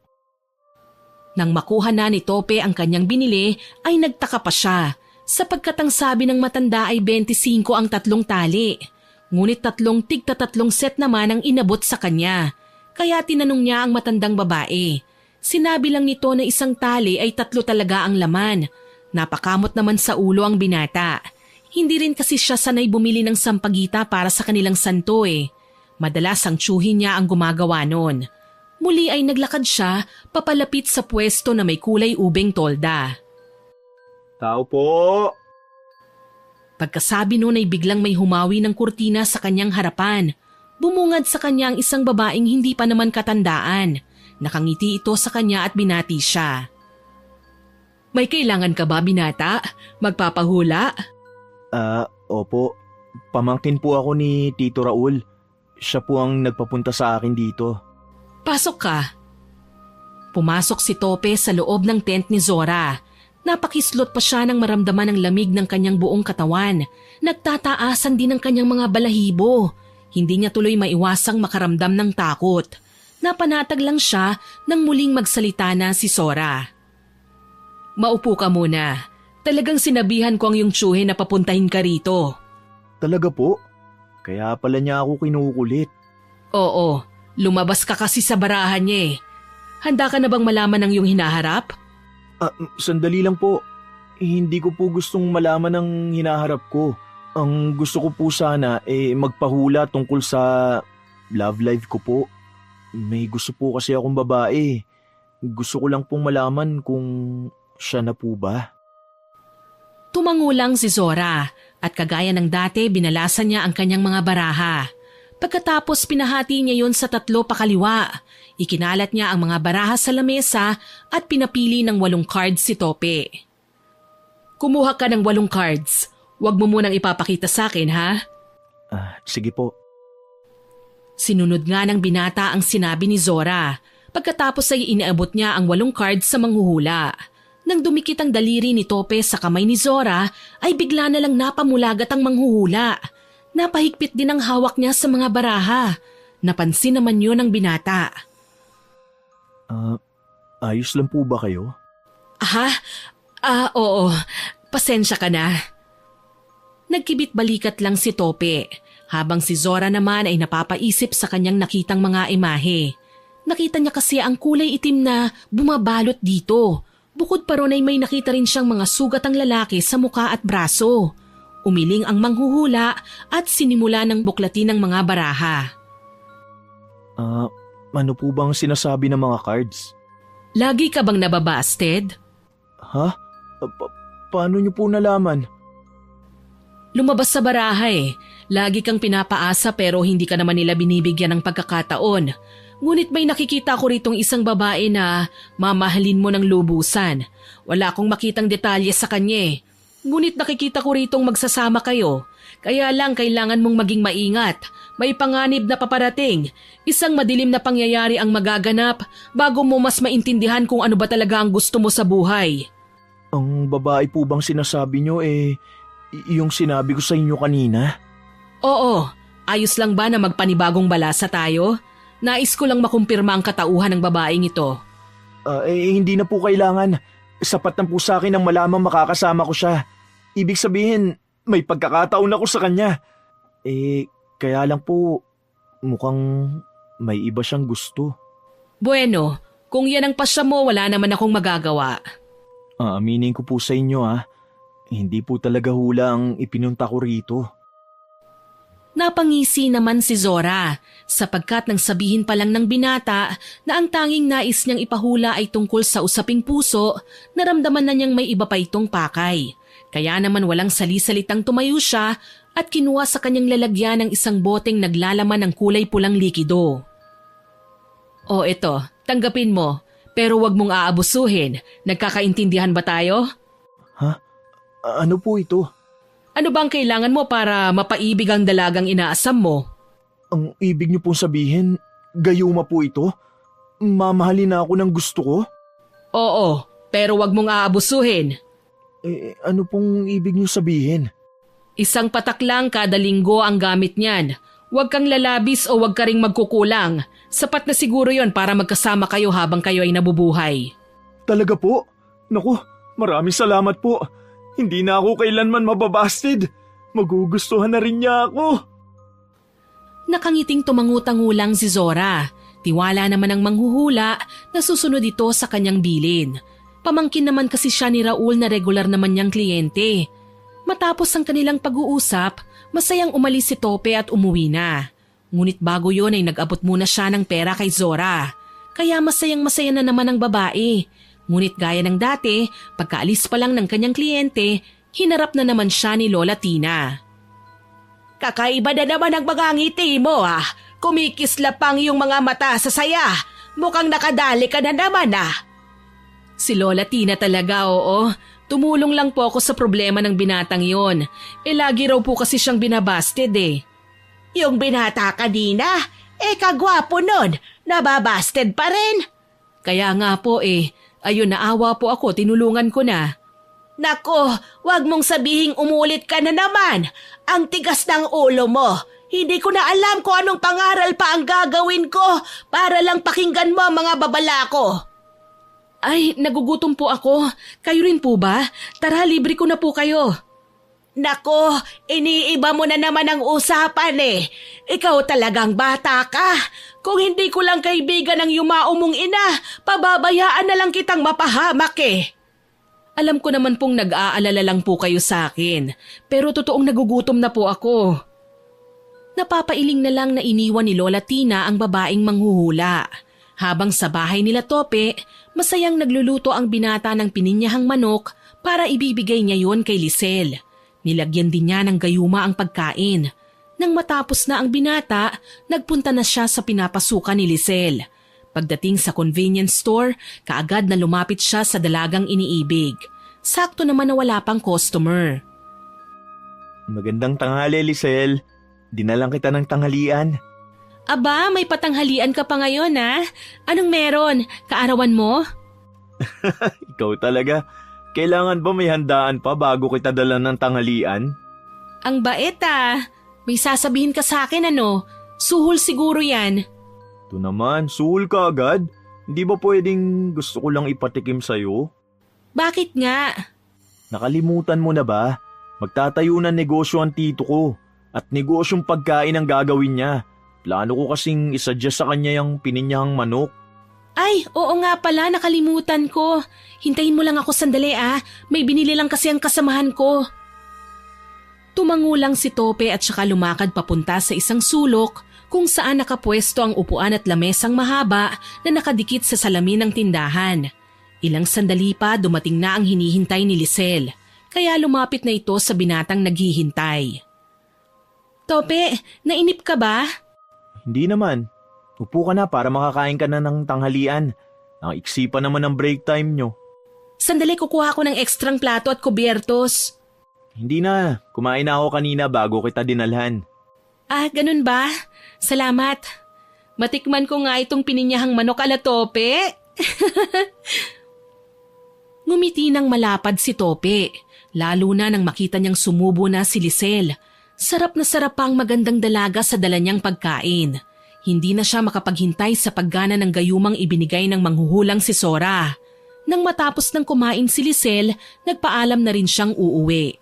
Nang makuha na ni Tope ang kanyang binili ay nagtaka pa siya sapagkat ang sabi ng matanda ay 25 ang 3 tali. Ngunit 3 tig-3 set naman ang inabot sa kanya. Kaya tinanong niya ang matandang babae. Sinabi lang nito na 1 tali ay 3 talaga ang laman. Napakamot naman sa ulo ang binata. Hindi rin kasi siya sanay bumili ng sampagita para sa kanilang santo eh. Madalas ang tsuhin niya ang gumagawa nun. Muli ay naglakad siya papalapit sa pwesto na may kulay ubeng tolda. Tao po! Pagkasabi nun ay biglang may humawi ng kurtina sa kanyang harapan. Bumungad sa kanya ang isang babaeng hindi pa naman katandaan. Nakangiti ito sa kanya at binati siya. May kailangan ka ba, binata? Magpapahula? Opo. Pamangkin po ako ni Tito Raul. Siya po ang nagpapunta sa akin dito. Pasok ka. Pumasok si Tope sa loob ng tent ni Zora. Napakislot pa siya nang maramdaman ang lamig ng kanyang buong katawan. Nagtataasan din ang kanyang mga balahibo. Hindi niya tuloy maiwasang makaramdam ng takot. Napanatag lang siya nang muling magsalita na si Zora. Maupo ka muna. Talagang sinabihan ko ang iyong tsuhe na papuntahin ka rito. Talaga po? Kaya pala niya ako kinukulit. Oo, lumabas ka kasi sa barahan niya eh. Handa ka na bang malaman ang iyong hinaharap? Sandali lang po. Hindi ko po gustong malaman ang hinaharap ko. Ang gusto ko po sana magpahula tungkol sa love life ko po. May gusto po kasi akong babae. Gusto ko lang pong malaman kung siya na po ba. Tumangulang si Zora at kagaya ng dati binalasan niya ang kanyang mga baraha. Pagkatapos pinahati niya yon sa 3 pakaliwa. Ikinalat niya ang mga baraha sa lamesa at pinapili ng 8 cards si Tope. Kumuha ka ng 8 cards. Huwag mo munang ipapakita sa akin, ha? Sige po. Sinunod nga ng binata ang sinabi ni Zora. Pagkatapos ay inaabot niya ang 8 cards sa manghuhula. Nang dumikit ang daliri ni Tope sa kamay ni Zora, ay bigla na lang napamulagat ang manghuhula. Napahigpit din ang hawak niya sa mga baraha. Napansin naman yun ng binata. Ayos lang po ba kayo? Oo. Pasensya ka na. Nagkibit balikat lang si Tope, habang si Zora naman ay napapaisip sa kanyang nakitang mga imahe. Nakita niya kasi ang kulay itim na bumabalot dito. Bukod pa ron ay may nakita rin siyang mga sugatang lalaki sa muka at braso. Umiling ang manghuhula at sinimula ng buklatin ng mga baraha. Ano po bang sinasabi ng mga cards? Lagi ka bang nababasted? Ha? Paano niyo po nalaman? Lumabas sa baraha eh. Lagi kang pinapaasa pero hindi ka naman nila binibigyan ng pagkakataon. Ngunit may nakikita ko ritong isang babae na mamahalin mo ng lubusan. Wala akong makitang detalye sa kanya eh. Ngunit nakikita ko ritong magsasama kayo. Kaya lang kailangan mong maging maingat. May panganib na paparating. Isang madilim na pangyayari ang magaganap bago mo mas maintindihan kung ano ba talaga ang gusto mo sa buhay. Ang babae po bang sinasabi niyo yung sinabi ko sa inyo kanina? Oo. Ayos lang ba na magpanibagong balasa tayo? Nais ko lang makumpirma ang katauhan ng babaeng ito. Hindi na po kailangan. Sapat na po sa akin ang malamang makakasama ko siya. Ibig sabihin, may pagkakataon ako sa kanya. Kaya lang po, mukhang may iba siyang gusto. Bueno, kung yan ang pasya mo, wala naman akong magagawa. Aminin ko po sa inyo hindi po talaga hula ang ipinunta ko rito. Napangisi naman si Zora sapagkat nang sabihin pa lang ng binata na ang tanging nais niyang ipahula ay tungkol sa usaping puso, naramdaman na niyang may iba pa itong pakay. Kaya naman walang sali-salitang tumayo siya at kinuha sa kanyang lalagyan ng isang boteng naglalaman ng kulay pulang likido. O eto, tanggapin mo. Pero wag mong aabusuhin. Nagkakaintindihan ba tayo? Ano po ito? Ano bang kailangan mo para mapaibig ang dalagang inaasam mo? Ang ibig niyo pong sabihin, gayuma po ito? Mamahalin na ako ng gusto ko? Oo, pero wag mong aabusuhin. Ano pong ibig niyo sabihin? Isang patak lang kada linggo ang gamit niyan. Huwag kang lalabis o huwag ka ring magkukulang. Sapat na siguro yon para magkasama kayo habang kayo ay nabubuhay. Talaga po? Naku, maraming salamat po. Hindi na ako kailanman mababasted. Magugustuhan na rin niya ako. Nakangiting tumangutangulang si Zora. Tiwala naman ang manghuhula na susunod ito sa kanyang bilin. Pamangkin naman kasi siya ni Raul na regular naman niyang kliyente. Matapos ang kanilang pag-uusap, masayang umalis si Tope at umuwi na. Ngunit bago yun ay nag-abot muna siya ng pera kay Zora. Kaya masayang-masaya na naman ang babae. Ngunit gaya ng dati, pagkaalis pa lang ng kanyang kliyente, hinarap na naman siya ni Lola Tina. Kakaiba na naman ang mga ngiti mo ah. Kumikislapang yung mga mata sa saya. Mukhang nakadali ka na naman ah. Si Lola Tina talaga, oo. Tumulong lang po ako sa problema ng binatang yon. Lagi raw po kasi siyang binabasted eh. Yung binata kanina, kagwapo nun. Nababasted pa rin. Kaya nga po eh. Ayun, naawa po ako, tinulungan ko na. Nako, wag mong sabihing umulit ka na naman. Ang tigas ng ulo mo. Hindi ko na alam kung anong pangaral pa ang gagawin ko para lang pakinggan mo ang mga babala ko. Ay, nagugutom po ako. Kayo rin po ba? Tara, libre ko na po kayo. Nako, iniiba mo na naman ang usapan eh. Ikaw talagang bata ka. Kung hindi ko lang kaibigan ng yumao mong ina, pababayaan na lang kitang mapahamak eh. Alam ko naman pong nag-aalala lang po kayo sa akin, pero totoong nagugutom na po ako. Napapailing na lang na iniwan ni Lola Tina ang babaeng manghuhula. Habang sa bahay nila Tope, masayang nagluluto ang binata ng pininyahang manok para ibibigay niya yon kay Lisel. Nilagyan din niya ng gayuma ang pagkain. Nang matapos na ang binata, nagpunta na siya sa pinapasukan ni Lisel. Pagdating sa convenience store, kaagad na lumapit siya sa dalagang iniibig. Sakto naman na wala pang customer. Magandang tanghali, Lisel. Dinalang kita ng tanghalian. Aba, may patanghalian ka pa ngayon ha? Anong meron? Kaarawan mo? Ikaw talaga. Kailangan ba may handaan pa bago kita dala ng tanghalian? Ang bait ah. May sasabihin ka sa akin ano? Suhol siguro yan. Ito naman, suhol ka agad. Hindi ba pwedeng gusto ko lang ipatikim sa'yo? Bakit nga? Nakalimutan mo na ba? Magtatayo ng negosyo ang tito ko. At negosyong pagkain ang gagawin niya. Plano ko kasing isuggest sa kanya yung pininyahang manok. Ay, oo nga pala, nakalimutan ko. Hintayin mo lang ako sandali ah. May binili lang kasi ang kasamahan ko. Tumangulang si Tope at saka lumakad papunta sa isang sulok kung saan nakapwesto ang upuan at lamesang mahaba na nakadikit sa salamin ng tindahan. Ilang sandali pa dumating na ang hinihintay ni Lisel, kaya lumapit na ito sa binatang naghihintay. Tope, nainip ka ba? Hindi naman. Upo ka na para makakain ka na ng tanghalian. Ang iksi pa naman ng break time nyo. Sandali, kukuha ko ng ekstrang plato at kubyertos. Hindi na. Kumain na ako kanina bago kita dinalhan. Ah, ganun ba? Salamat. Matikman ko nga itong pininyahang manok ala Tope. Ngumiti ng malapad si Tope, lalo na nang makita niyang sumubo na si Lisel. Sarap na sarap ang magandang dalaga sa dala niyang pagkain. Hindi na siya makapaghintay sa paggana ng gayumang ibinigay ng manghuhulang si Sora. Nang matapos ng kumain si Lisel, nagpaalam na rin siyang uuwi.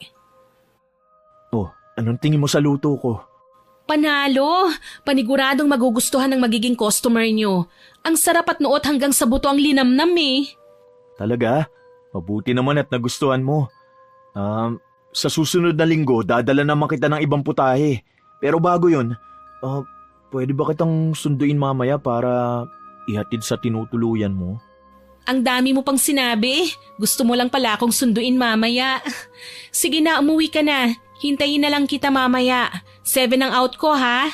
Oh, anong tingin mo sa luto ko? Panalo! Paniguradong magugustuhan ng magiging customer niyo. Ang sarap at nuot hanggang sa buto ang linamnam eh. Talaga? Mabuti naman at nagustuhan mo. Sa susunod na linggo, dadala naman kita ng ibang putahe. Pero bago yun, pwede ba kitang sunduin mamaya para ihatid sa tinutuluyan mo? Ang dami mo pang sinabi. Gusto mo lang pala akong sunduin mamaya. Sige na, umuwi ka na. Hintayin na lang kita mamaya. 7 ang out ko ha.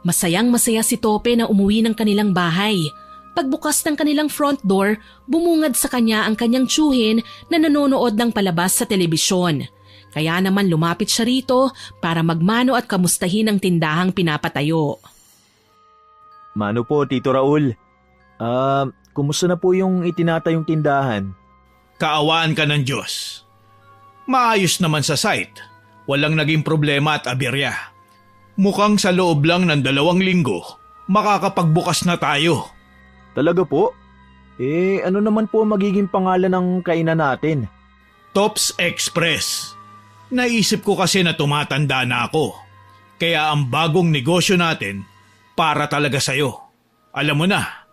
Masayang-masaya si Tope na umuwi ng kanilang bahay. Pagbukas ng kanilang front door, bumungad sa kanya ang kanyang tiyuhin na nanonood ng palabas sa telebisyon. Kaya naman lumapit siya rito para magmano at kamustahin ang tindahang pinapatayo. Mano po, Tito Raul. Kumusta na po yung itinatayong tindahan? Kaawaan ka ng Diyos. Maayos naman sa site. Walang naging problema at aberya. Mukhang sa loob lang ng 2 linggo, makakapagbukas na tayo. Talaga po? Ano naman po magiging pangalan ng kainan natin? Tops Express. Naisip ko kasi na tumatanda na ako. Kaya ang bagong negosyo natin para talaga sa'yo. Alam mo na,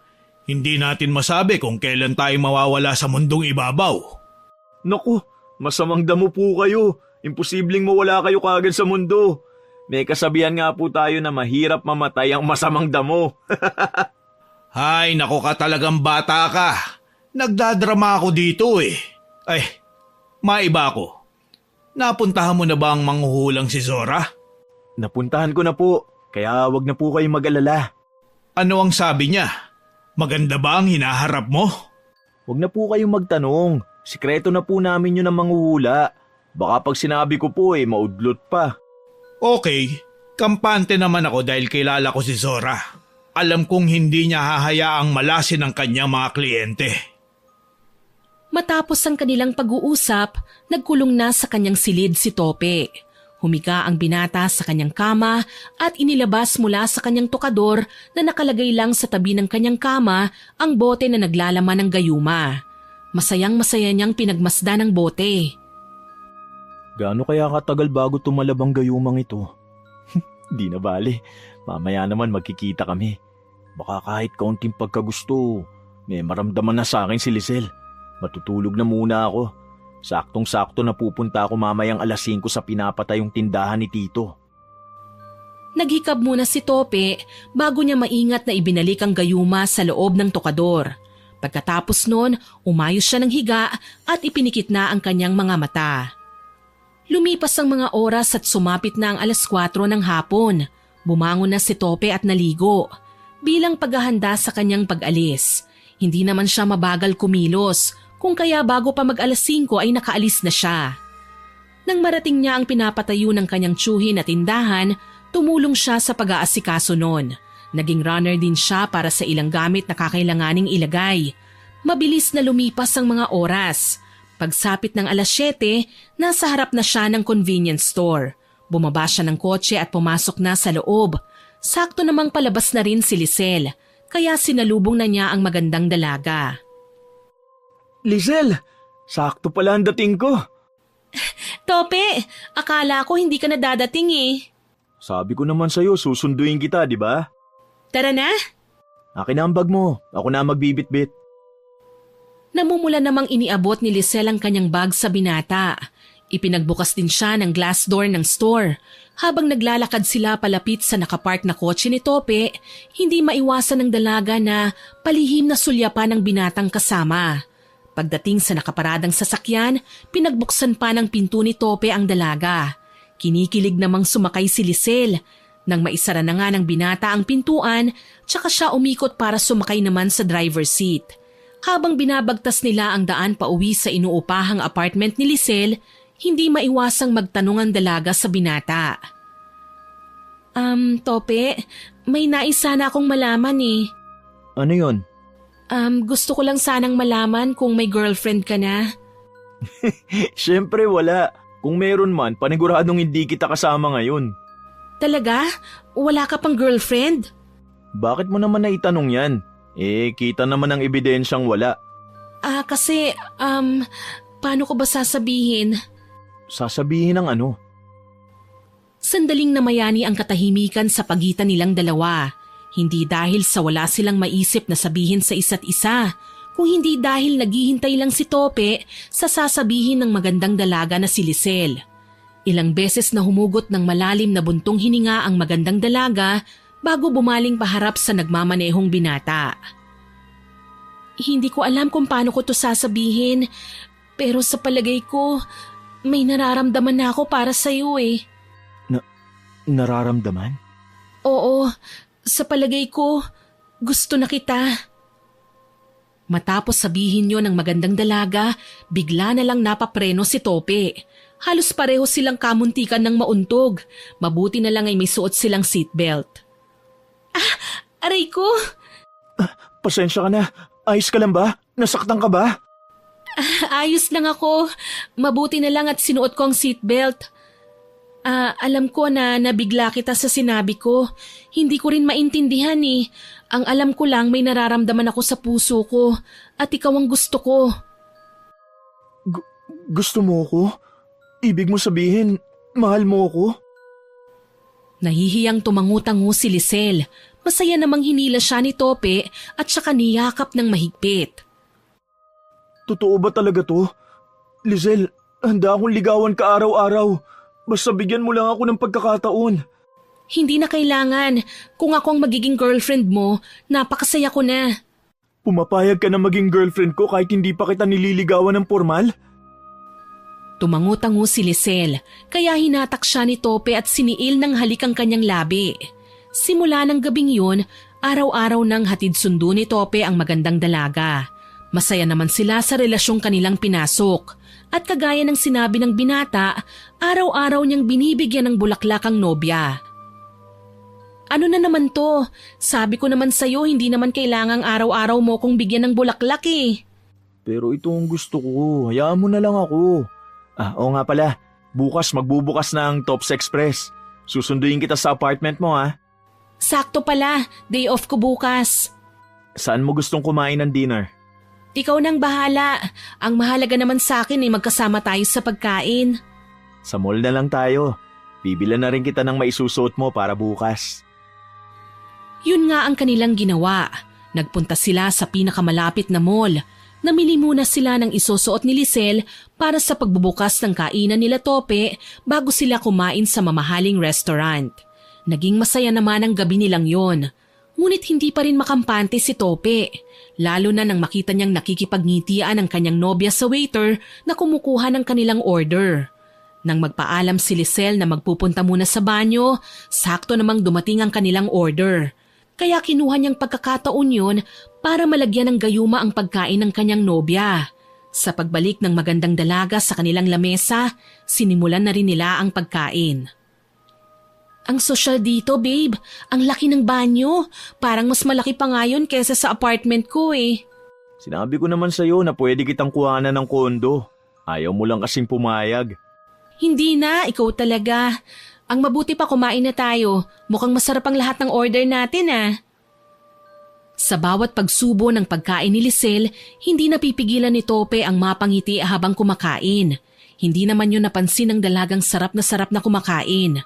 hindi natin masabi kung kailan tayo mawawala sa mundong ibabaw. Naku, masamang damo po kayo. Imposibleng mawala kayo kaagad sa mundo. May kasabihan nga po tayo na mahirap mamatay ang masamang damo. Hay, naku ka talagang bata ka. Nagdadrama ako dito eh. Ay, maiba ako. Napuntahan mo na ba ang manghuhulang si Zora? Napuntahan ko na po, kaya wag na po kayong mag-alala. Ano ang sabi niya? Maganda ba ang hinaharap mo? Wag na po kayong magtanong. Sikreto na po namin yun ang manghuhula. Baka pag sinabi ko po maudlot pa. Okay, kampante naman ako dahil kilala ko si Zora. Alam kong hindi niya hahayaang malasin ang kanyang mga kliyente. Matapos ang kanilang pag-uusap, nagkulong na sa kanyang silid si Tope. Humiga ang binata sa kanyang kama at inilabas mula sa kanyang tokador na nakalagay lang sa tabi ng kanyang kama ang bote na naglalaman ng gayuma. Masayang-masaya niyang pinagmasdan ang bote. Gaano kaya katagal bago tumalab ang gayumang ito? Di na bale, mamaya naman magkikita kami. Baka kahit kaunting pagkagusto, may maramdaman na sa akin si Lisel. Matutulog na muna ako. Saktong-sakto na pupunta ako mamayang 5:00 sa pinapatayong tindahan ni Tito. Naghikab muna si Tope bago niya maingat na ibinalik ang gayuma sa loob ng tokador. Pagkatapos nun, umayos siya ng higa at ipinikit na ang kanyang mga mata. Lumipas ang mga oras at sumapit na ang 4:00 ng hapon. Bumangon na si Tope at naligo. Bilang paghahanda sa kanyang pag-alis, hindi naman siya mabagal kumilos, kung kaya bago pa mag-5:00 ay nakaalis na siya. Nang marating niya ang pinapatayo ng kanyang tiyuhin at tindahan, tumulong siya sa pag-aasikaso nun. Naging runner din siya para sa ilang gamit na kakailanganing ilagay. Mabilis na lumipas ang mga oras. Pagsapit ng 7:00, nasa harap na siya ng convenience store. Bumaba siya ng kotse at pumasok na sa loob. Sakto namang palabas na rin si Lisel, kaya sinalubong na niya ang magandang dalaga. Lisel, sakto pala ang dating ko. Tope, akala ko hindi ka na dadating eh. Sabi ko naman sa'yo, susunduin kita, di ba? Tara na. Akin na ang bag mo, ako na magbibit-bit. Namumula namang iniabot ni Lisel ang kanyang bag sa binata. Ipinagbukas din siya ng glass door ng store. Habang naglalakad sila palapit sa nakapark na kotse ni Tope, hindi maiwasan ng dalaga na palihim na sulyapan ng binatang kasama. Pagdating sa nakaparadang sasakyan, pinagbuksan pa ng pinto ni Tope ang dalaga. Kinikilig namang sumakay si Lisel. Nang maisara na nga ng binata ang pintuan, tsaka siya umikot para sumakay naman sa driver's seat. Habang binabagtas nila ang daan pauwi sa inuupahang apartment ni Lisel, hindi maiwasang magtanong ang dalaga sa binata. Tope, may nais sana akong malaman eh. Ano yon? Gusto ko lang sanang malaman kung may girlfriend ka na. Siyempre wala. Kung meron man, paniguradong hindi kita kasama ngayon. Talaga? Wala ka pang girlfriend? Bakit mo naman naitanong yan? Kita naman ang ebidensyang wala. Kasi, paano ko ba sasabihin? Sasabihin ng ano? Sandaling namayani ang katahimikan sa pagitan nilang dalawa. Hindi dahil sa wala silang maisip na sabihin sa isa't isa, kung hindi dahil naghihintay lang si Tope sa sasabihin ng magandang dalaga na si Lisel. Ilang beses na humugot ng malalim na buntong hininga ang magandang dalaga bago bumaling paharap sa nagmamanehong binata. Hindi ko alam kung paano ko to sasabihin, pero sa palagay ko, may nararamdaman na ako para sa'yo eh. Nararamdaman? Oo, sa palagay ko, gusto na kita. Matapos sabihin yon ng magandang dalaga, bigla na lang napapreno si Tope. Halos pareho silang kamuntikan ng mauntog. Mabuti na lang ay may suot silang seatbelt. Aray ko! Pasensya ka na. Ayos ka lang ba? Nasaktan ka ba? Ayos lang ako. Mabuti na lang at sinuot ko ang seatbelt. Alam ko na nabigla kita sa sinabi ko. Hindi ko rin maintindihan eh. Ang alam ko lang may nararamdaman ako sa puso ko at ikaw ang gusto ko. Gusto mo ko? Ibig mo sabihin, mahal mo ko? Nahihiyang tumangu-tangu si Lisel. Masaya namang hinila siya ni Tope at saka niyakap ng mahigpit. Totoo ba talaga to? Lizel, handa akong ligawan ka araw-araw. Basta bigyan mo lang ako ng pagkakataon. Hindi na kailangan. Kung ako ang magiging girlfriend mo, napakasaya ko na. Pumapayag ka na maging girlfriend ko kahit hindi pa kita nililigawan ng formal? Tumangu-tangu si Lisel, kaya hinatak siya ni Tope at siniil ng halik ang kanyang labi. Simula ng gabing yun, araw-araw nang hatid sundo ni Tope ang magandang dalaga. Masaya naman sila sa relasyong kanilang pinasok. At kagaya ng sinabi ng binata, araw-araw niyang binibigyan ng bulaklak ang nobya. Ano na naman to? Sabi ko naman sa'yo hindi naman kailangang araw-araw mo kong bigyan ng bulaklak eh. Pero ito ang gusto ko. Hayaan mo na lang ako. Oo nga pala. Bukas magbubukas na ang Tops Express. Susunduin kita sa apartment mo ha. Sakto pala, day off ko bukas. Saan mo gustong kumain ng dinner? Ikaw nang bahala. Ang mahalaga naman sa akin ay magkasama tayo sa pagkain. Sa mall na lang tayo. Bibilan na rin kita ng maisusuot mo para bukas. Yun nga ang kanilang ginawa. Nagpunta sila sa pinakamalapit na mall. Namili muna sila ng isusuot ni Lisel para sa pagbubukas ng kainan nila Tope bago sila kumain sa mamahaling restaurant. Naging masaya naman ang gabi nilang yon. Ngunit hindi pa rin makampante si Tope. Lalo na nang makita niyang nakikipagnitian ang kanyang nobya sa waiter na kumukuha ng kanilang order. Nang magpaalam si Lisel na magpupunta muna sa banyo, sakto namang dumating ang kanilang order. Kaya kinuha niyang pagkakataon yun para malagyan ng gayuma ang pagkain ng kanyang nobya. Sa pagbalik ng magandang dalaga sa kanilang lamesa, sinimulan na rin nila ang pagkain. Ang sosyal dito, babe. Ang laki ng banyo. Parang mas malaki pa nga yun kesa sa apartment ko eh. Sinabi ko naman sa'yo na pwede kitang kuhanan ng kondo. Ayaw mo lang kasing pumayag. Hindi na, ikaw talaga. Ang mabuti pa kumain na tayo. Mukhang masarap ang lahat ng order natin ah. Sa bawat pagsubo ng pagkain ni Lisel, hindi napipigilan ni Tope ang mapangiti habang kumakain. Hindi naman yun napansin ng dalagang sarap na kumakain.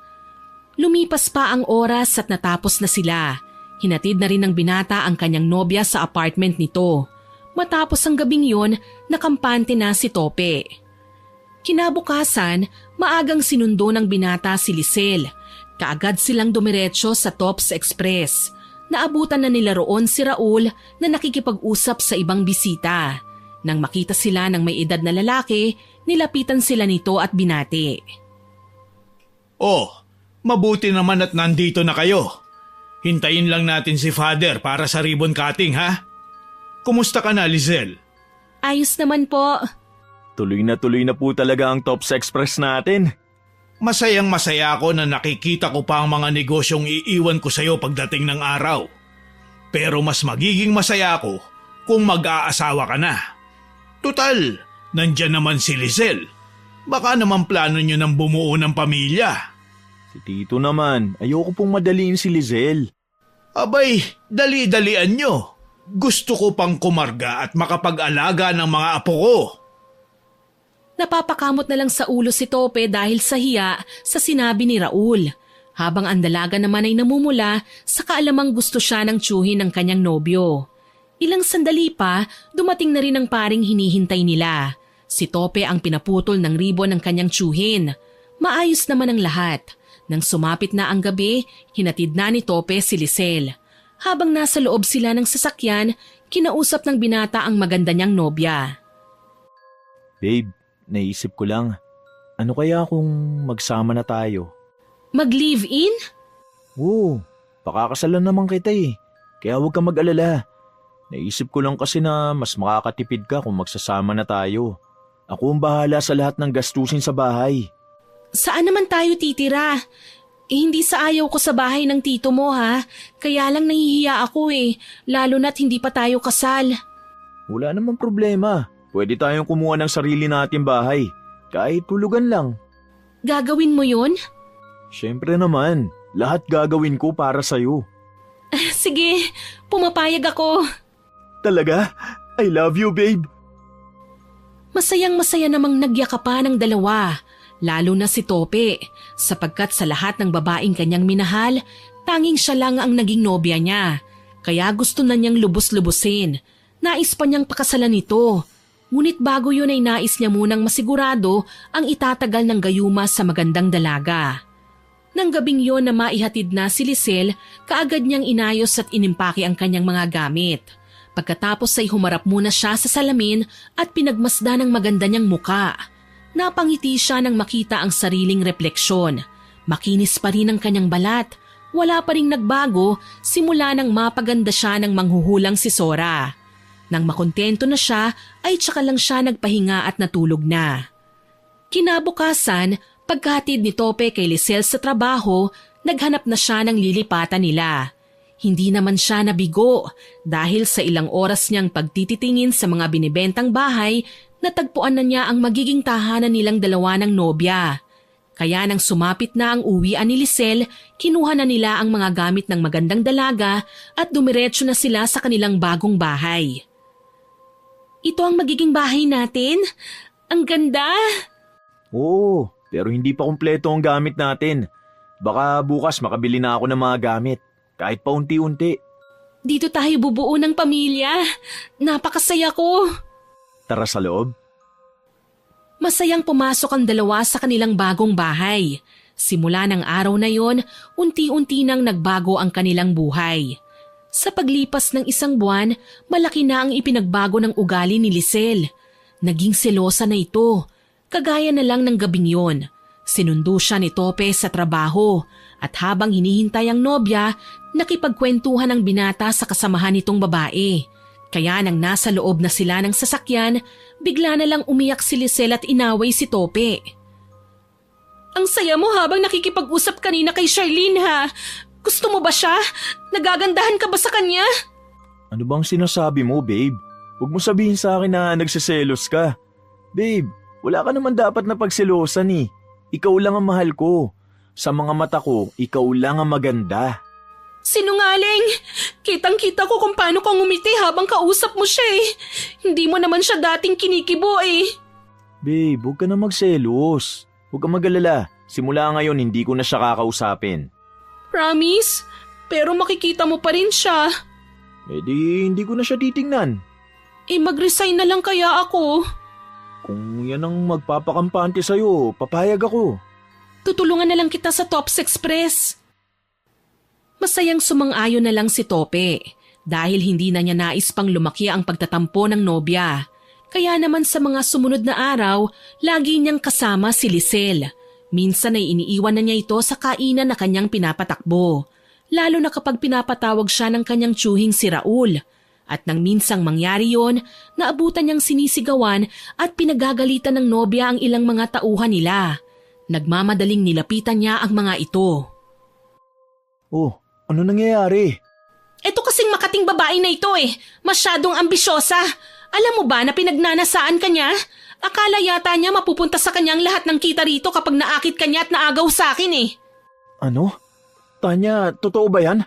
Lumipas pa ang oras at natapos na sila. Hinatid na rin ng binata ang kanyang nobya sa apartment nito. Matapos ang gabing yun, nakampante na si Tope. Kinabukasan, maagang sinundo ng binata si Lisel. Kaagad silang dumiretso sa Tops Express. Naabutan na nila roon si Raul na nakikipag-usap sa ibang bisita. Nang makita sila ng may edad na lalaki, nilapitan sila nito at binati. Oh, mabuti naman at nandito na kayo. Hintayin lang natin si Father para sa ribbon cutting ha? Kumusta ka na, Lisel? Ayos naman po. Tuloy na po talaga ang Tops Express natin. Masayang masaya ako na nakikita ko pa ang mga negosyong iiwan ko sa'yo pagdating ng araw. Pero mas magiging masaya ako kung mag-aasawa ka na. Tutal, nandyan naman si Lisel. Baka naman plano nyo ng bumuo ng pamilya. Si Tito naman, ayoko pong madaliin si Lizel. Abay, dali-dalian nyo. Gusto ko pang kumarga at makapag-alaga ng mga apo ko. Napapakamot na lang sa ulo si Tope dahil sa hiya sa sinabi ni Raul. Habang ang dalaga naman ay namumula sa kaalamang gusto siya ng tiyuhin ng kanyang nobyo. Ilang sandali pa, dumating na rin ang paring hinihintay nila. Si Tope ang pinaputol ng ribbon ng kanyang tiyuhin. Maayos naman ang lahat. Nang sumapit na ang gabi, hinatid na ni Tope si Lisel. Habang nasa loob sila ng sasakyan, kinausap ng binata ang maganda niyang nobya. Babe, naisip ko lang, ano kaya kung magsama na tayo? Mag-live-in? Oo, Pakakasalan naman kita eh. Kaya huwag kang mag-alala. Naisip ko lang kasi na mas makakatipid ka kung magsasama na tayo. Ako ang bahala sa lahat ng gastusin sa bahay. Saan naman tayo titira? Hindi sa ayaw ko sa bahay ng tito mo ha. Kaya lang nahihiya ako eh. Lalo na't hindi pa tayo kasal. Wala namang problema. Pwede tayong kumuha ng sarili nating bahay. Kahit tulugan lang. Gagawin mo yun? Siyempre naman. Lahat gagawin ko para sa'yo. Sige, pumapayag ako. Talaga? I love you, babe. Masayang-masaya namang nagyakapan ng dalawa, lalo na si Tope, sapagkat sa lahat ng babaeng kanyang minahal, tanging siya lang ang naging nobya niya. Kaya gusto na niyang lubos-lubusin. Nais pa niyang pakasalan ito. Ngunit bago yun ay nais niya munang masigurado ang itatagal ng gayuma sa magandang dalaga. Nang gabing yon na maihatid na si Lisel, kaagad niyang inayos at inimpake ang kanyang mga gamit. Pagkatapos ay humarap muna siya sa salamin at pinagmasda ng maganda niyang muka. Napangiti siya nang makita ang sariling refleksyon. Makinis pa rin ang kanyang balat. Wala pa ring nagbago simula nang mapaganda siya ng manghuhulang si Sora. Nang makontento na siya ay tsaka lang siya nagpahinga at natulog na. Kinabukasan, pagkahatid ni Tope kay Lisel sa trabaho, naghanap na siya ng lilipatan nila. Hindi naman siya nabigo dahil sa ilang oras niyang pagtititingin sa mga binibentang bahay, natagpuan na niya ang magiging tahanan nilang dalawa ng nobya. Kaya nang sumapit na ang uwian ni Lisel, kinuha na nila ang mga gamit ng magandang dalaga at dumiretso na sila sa kanilang bagong bahay. Ito ang magiging bahay natin? Ang ganda! Oo, pero hindi pa kumpleto ang gamit natin. Baka bukas makabili na ako ng mga gamit. Kahit pa unti-unti. Dito tayo bubuo ng pamilya. Napakasaya ko. Tara sa loob. Masayang pumasok ang dalawa sa kanilang bagong bahay. Simula ng araw na yon, unti-unti nang nagbago ang kanilang buhay. Sa paglipas ng isang buwan, malaki na ang ipinagbago ng ugali ni Lisel. Naging selosa na ito. Kagaya na lang ng gabing yon. Sinundo siya ni Tope sa trabaho at habang hinihintay ang nobya, nakipagkwentuhan ang binata sa kasamahan nitong babae. Kaya nang nasa loob na sila ng sasakyan, bigla na lang umiyak si Lisel at inaway si Tope. Ang saya mo habang nakikipag-usap kanina kay Charlene ha. Gusto mo ba siya? Nagagandahan ka ba sa kanya? Ano bang sinasabi mo, babe? Huwag mo sabihin sa akin na nagsiselos ka. Babe, wala ka naman dapat na pagselosan eh. Ikaw lang ang mahal ko. Sa mga mata ko, ikaw lang ang maganda. Sinungaling! Kitang-kita ko kung paano kang umiti habang kausap mo siya eh. Hindi mo naman siya dating kinikibo eh. Babe, huwag ka na magselos. Huwag ka mag-alala. Simula ngayon, hindi ko na siya kakausapin. Promise? Pero makikita mo pa rin siya. Eh di, hindi ko na siya titingnan. Eh mag-resign na lang kaya ako. Kung yan ang magpapakampante sa'yo, papayag ako. Tutulungan na lang kita sa Tops Express. Masayang sumang-ayon na lang si Tope dahil hindi na niya nais pang lumaki ang pagtatampo ng nobya. Kaya naman sa mga sumunod na araw, lagi niyang kasama si Lisel. Minsan ay iniiwan na niya ito sa kainan na kanyang pinapatakbo, lalo na kapag pinapatawag siya ng kanyang tiyuhing si Raul. At nang minsang mangyari yon, naabutan niyang sinisigawan at pinagagalitan ng nobya ang ilang mga tauhan nila. Nagmamadaling nilapitan niya ang mga ito. Oh, ano nangyayari? Ito kasing makating babae na ito eh. Masyadong ambisyosa. Alam mo ba na pinagnanasaan ka niya? Akala yata niya mapupunta sa kanyang lahat ng kita rito kapag naakit ka niya at naagaw sa akin eh. Ano? Tanya, totoo ba yan?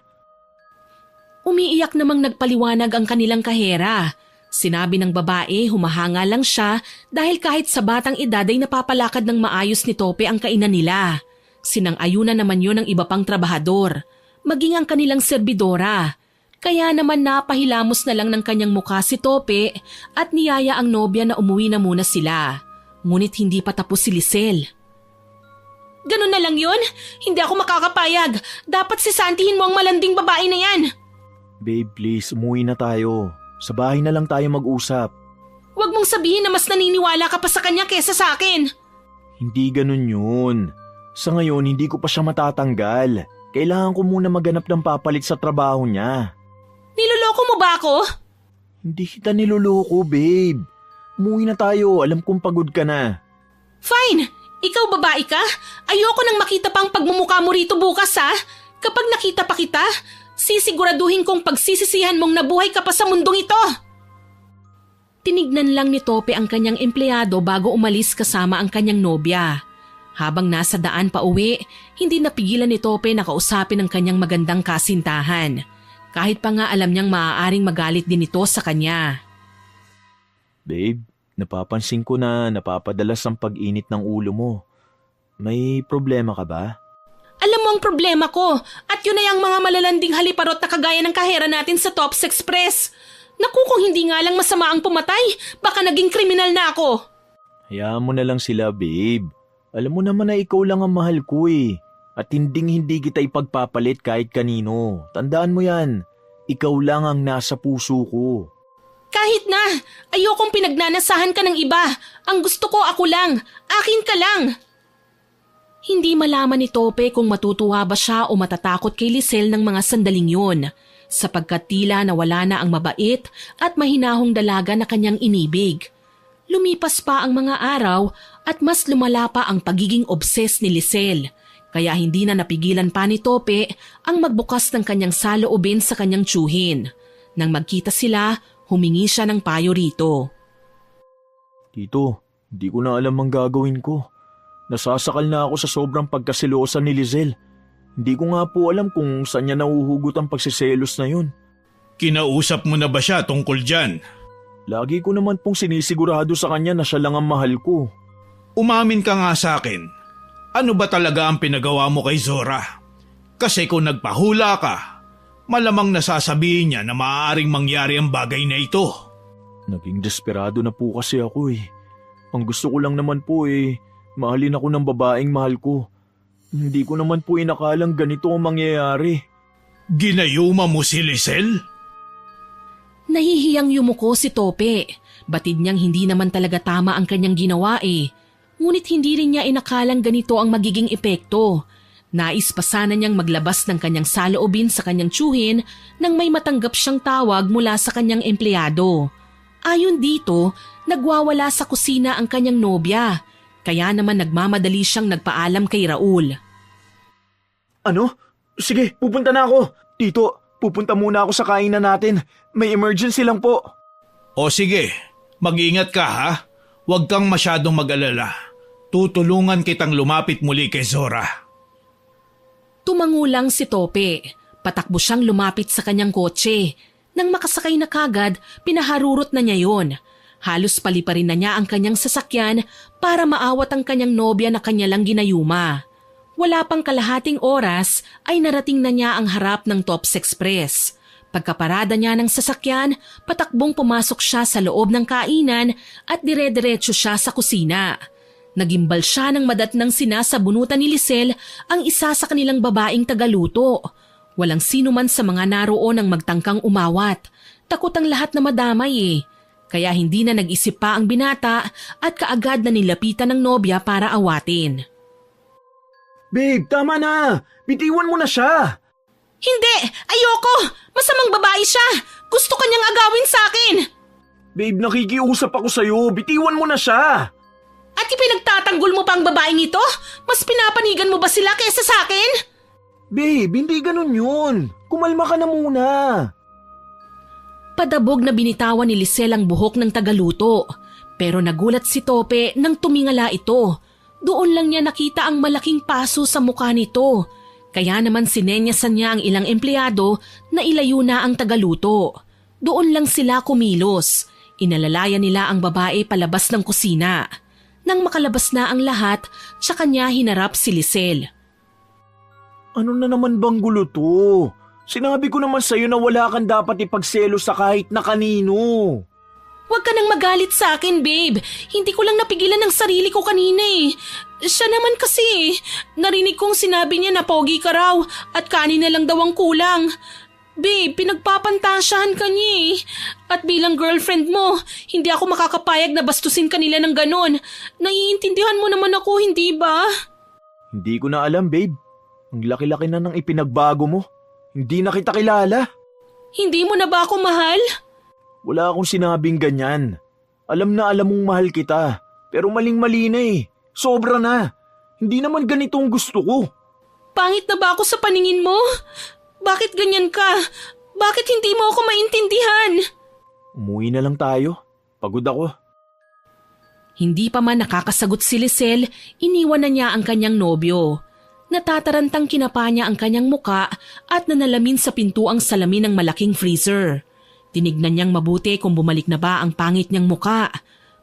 Umiiyak namang nagpaliwanag ang kanilang kahera. Sinabi ng babae humahanga lang siya dahil kahit sa batang edad ay napapalakad ng maayos ni Tope ang kainan nila. Sinang-ayunan naman yun ng iba pang trabahador, maging ang kanilang serbidora. Kaya naman napahilamos na lang ng kanyang mukha si Tope at niyaya ang nobya na umuwi na muna sila. Ngunit hindi pa tapos si Lisel. Ganun na lang yun? Hindi ako makakapayag. Dapat sisantihin mo ang malanding babae na yan. Babe, please, umuwi na tayo. Sa bahay na lang tayo mag-usap. Huwag mong sabihin na mas naniniwala ka pa sa kanya kesa sa akin. Hindi ganun yun. Sa ngayon, hindi ko pa siya matatanggal. Kailangan ko muna maghanap ng papalit sa trabaho niya. Niloloko mo ba ako? Hindi kita niloloko, babe. Umuwi na tayo. Alam kong pagod ka na. Fine! Ikaw babae ka? Ayoko nang makita pang pagmumukha mo rito bukas ha. Kapag nakita pa kita, sisiguraduhin kong pagsisisihan mong nabuhay ka pa sa mundong ito. Tinignan lang ni Tope ang kanyang empleyado bago umalis kasama ang kanyang nobya. Habang nasa daan pa uwi, hindi napigilan ni Tope na kausapin ang kanyang magandang kasintahan. Kahit pa nga alam niyang maaaring magalit din ito sa kanya. Babe, napapansin ko na napapadalas ang pag-init ng ulo mo. May problema ka ba? Alam mo ang problema ko at yun ay ang mga malalanding haliparot na kagaya ng kahera natin sa Tops Express. Naku, kung hindi nga lang masama ang pumatay, baka naging kriminal na ako. Hayaan mo na lang sila, babe. Alam mo naman na ikaw lang ang mahal ko eh. At hindi kita ipagpapalit kahit kanino. Tandaan mo yan. Ikaw lang ang nasa puso ko. Kahit na, ayokong pinagnanasahan ka ng iba. Ang gusto ko ako lang. Akin ka lang. Hindi malaman ni Tope kung matutuwa ba siya o matatakot kay Lisel ng mga sandaling yun, sapagkat tila nawala na ang mabait at mahinahong dalaga na kanyang inibig. Lumipas pa ang mga araw at mas lumala pa ang pagiging obses ni Lisel, kaya hindi na napigilan pa ni Tope ang magbukas ng kanyang saloobin sa kanyang tiyuhin. Nang magkita sila, humingi siya ng payo rito. Tito, hindi ko na alam ang gagawin ko. Nasasakal na ako sa sobrang pagkasilosa ni Lisel. Hindi ko nga po alam kung saan niya nahuhugot ang pagsiselos na yun. Kinausap mo na ba siya tungkol dyan? Lagi ko naman pong sinisigurado sa kanya na siya lang ang mahal ko. Umamin ka nga sa akin. Ano ba talaga ang pinagawa mo kay Zora? Kasi kung nagpahula ka, malamang nasasabihin niya na maaaring mangyari ang bagay na ito. Naging desperado na po kasi ako eh. Ang gusto ko lang naman po eh, mahalin ako ng babaeng mahal ko. Hindi ko naman po inakalang ganito ang mangyayari. Ginayuma mo si Lisel? Nahihiyang yumuko si Tope. Batid niyang hindi naman talaga tama ang kanyang ginawa eh. Ngunit hindi rin niya inakalang ganito ang magiging epekto. Nais pa sana niyang maglabas ng kanyang saloobin sa kanyang tiyuhin nang may matanggap siyang tawag mula sa kanyang empleyado. Ayon dito, nagwawala sa kusina ang kanyang nobya. Kaya naman nagmamadali siyang nagpaalam kay Raul. Ano? Sige, pupunta na ako. Tito, pupunta muna ako sa kainan natin. May emergency lang po. O sige, mag-ingat ka ha. Huwag kang masyadong mag-alala. Tutulungan kitang lumapit muli kay Zora. Tumangulang si Tope. Patakbo siyang lumapit sa kanyang kotse. Nang makasakay na kagad, pinaharurot na niya yon. Halos paliparin na niya ang kanyang sasakyan para maawat ang kanyang nobya na kanya lang ginayuma. Wala pang kalahating oras ay narating na niya ang harap ng Tops Express. Pagkaparada niya ng sasakyan, patakbong pumasok siya sa loob ng kainan at dire-diretso siya sa kusina. Nagimbal siya ng madatnang sinasabunutan ni Lisel ang isa sa kanilang babaeng tagaluto. Walang sino man sa mga naroon ang magtangkang umawat. Takot ang lahat na madamay eh. Kaya hindi na nag-isip pa ang binata at kaagad na nilapitan ng nobya para awatin. Babe, tama na! Bitiwan mo na siya! Hindi! Ayoko! Masamang babae siya! Gusto kanyang agawin sa akin! Babe, nakikiusap ako sa'yo. Bitiwan mo na siya! At ipinagtatanggol mo pa ang babaeng ito? Mas pinapanigan mo ba sila kaysa sa akin? Babe, hindi ganun yun. Kumalma ka na muna. Padabog na binitawan ni Lisel ang buhok ng tagaluto. Pero nagulat si Tope nang tumingala ito. Doon lang niya nakita ang malaking paso sa mukha nito. Kaya naman sinenyasan niya ang ilang empleyado na ilayo na ang tagaluto. Doon lang sila kumilos. Inalalayan nila ang babae palabas ng kusina. Nang makalabas na ang lahat, tsaka niya hinarap si Lisel. Ano na naman bang gulo to? Sinabi ko naman sa'yo na wala kang dapat ipagselo sa kahit na kanino. Huwag ka nang magalit sa akin, babe. Hindi ko lang napigilan ang sarili ko kanina eh. Siya naman kasi, narinig kong sinabi niya na pogi ka raw at kanin na lang daw ang kulang. Babe, pinagpapantasyahan ka niya eh. At bilang girlfriend mo, hindi ako makakapayag na bastusin kanila ng ganon. Naiintindihan mo naman ako, hindi ba? Hindi ko na alam, babe. Ang laki-laki na ng ipinagbago mo. Hindi na kita kilala. Hindi mo na ba ako mahal? Wala akong sinabing ganyan. Alam na alam mong mahal kita. Pero maling-mali na eh. Sobra na. Hindi naman ganito ang gusto ko. Pangit na ba ako sa paningin mo? Bakit ganyan ka? Bakit hindi mo ako maintindihan? Umuwi na lang tayo. Pagod ako. Hindi pa man nakakasagot si Lisel, iniwan na niya ang kanyang nobyo. Natatarantang kinapa niya ang kanyang muka at nanalamin sa pinto ang salamin ng malaking freezer. Tinignan niyang mabuti kung bumalik na ba ang pangit niyang muka.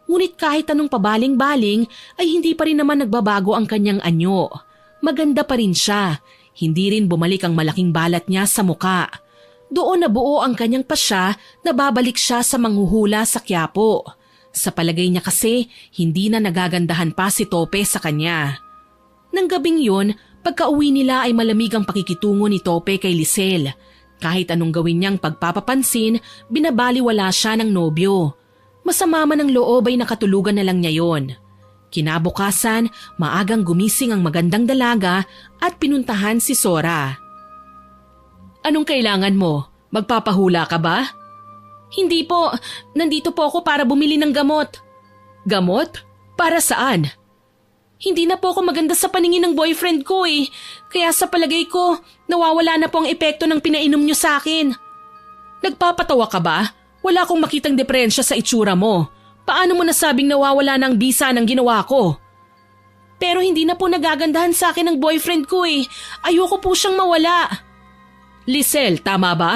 Ngunit kahit anong pabaling-baling ay hindi pa rin naman nagbabago ang kanyang anyo. Maganda pa rin siya. Hindi rin bumalik ang malaking balat niya sa muka. Doon nabuo ang kanyang pasya na babalik siya sa manghuhula sa Quiapo. Sa palagay niya kasi, hindi na nagagandahan pa si Tope sa kanya. Nang gabing yun, pagka-uwi nila ay malamig ang pakikitungo ni Tope kay Lisel. Kahit anong gawin niyang pagpapapansin, binabaliwala siya ng nobyo. Masama man ang loob ay nakatulugan na lang niya yon. Kinabukasan, maagang gumising ang magandang dalaga at pinuntahan si Sora. Anong kailangan mo? Magpapahula ka ba? Hindi po. Nandito po ako para bumili ng gamot. Gamot? Para saan? Hindi na po ako maganda sa paningin ng boyfriend ko eh. Kaya sa palagay ko, nawawala na po ang epekto ng pinainom niyo sa akin. Nagpapatawa ka ba? Wala akong makitang diferensya sa itsura mo. Paano mo nasabing nawawala na ang bisa ng ginawa ko? Pero hindi na po nagagandahan sa akin ng boyfriend ko eh. Ayoko po siyang mawala. Lisel, tama ba?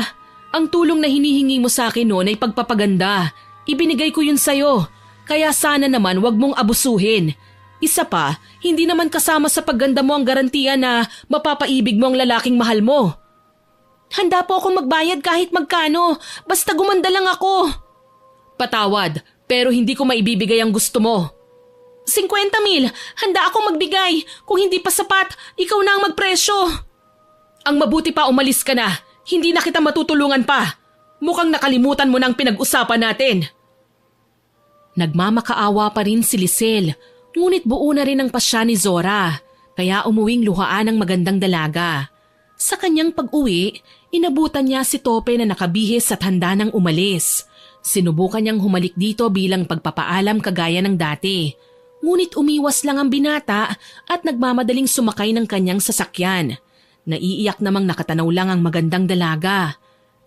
Ang tulong na hinihingi mo sa akin noon ay pagpapaganda. Ibinigay ko yun sa'yo. Kaya sana naman wag mong abusuhin. Isa pa, hindi naman kasama sa pagganda mo ang garantiya na mapapaibig mo ang lalaking mahal mo. Handa po akong magbayad kahit magkano. Basta gumanda lang ako. Patawad, pero hindi ko maibibigay ang gusto mo. 50,000, handa akong magbigay. Kung hindi pa sapat, ikaw na ang magpresyo. Ang mabuti pa umalis ka na. Hindi na kita matutulungan pa. Mukhang nakalimutan mo na ang pinag-usapan natin. Nagmamakaawa pa rin si Lisel, ngunit buo na rin ang pasya ni Zora, kaya umuwing luhaan ang magandang dalaga. Sa kanyang pag-uwi, inabutan niya si Tope na nakabihis at handa nang umalis. Sinubukan niyang humalik dito bilang pagpapaalam kagaya ng dati. Ngunit umiwas lang ang binata at nagmamadaling sumakay ng kanyang sasakyan. Naiiyak namang nakatanaw lang ang magandang dalaga.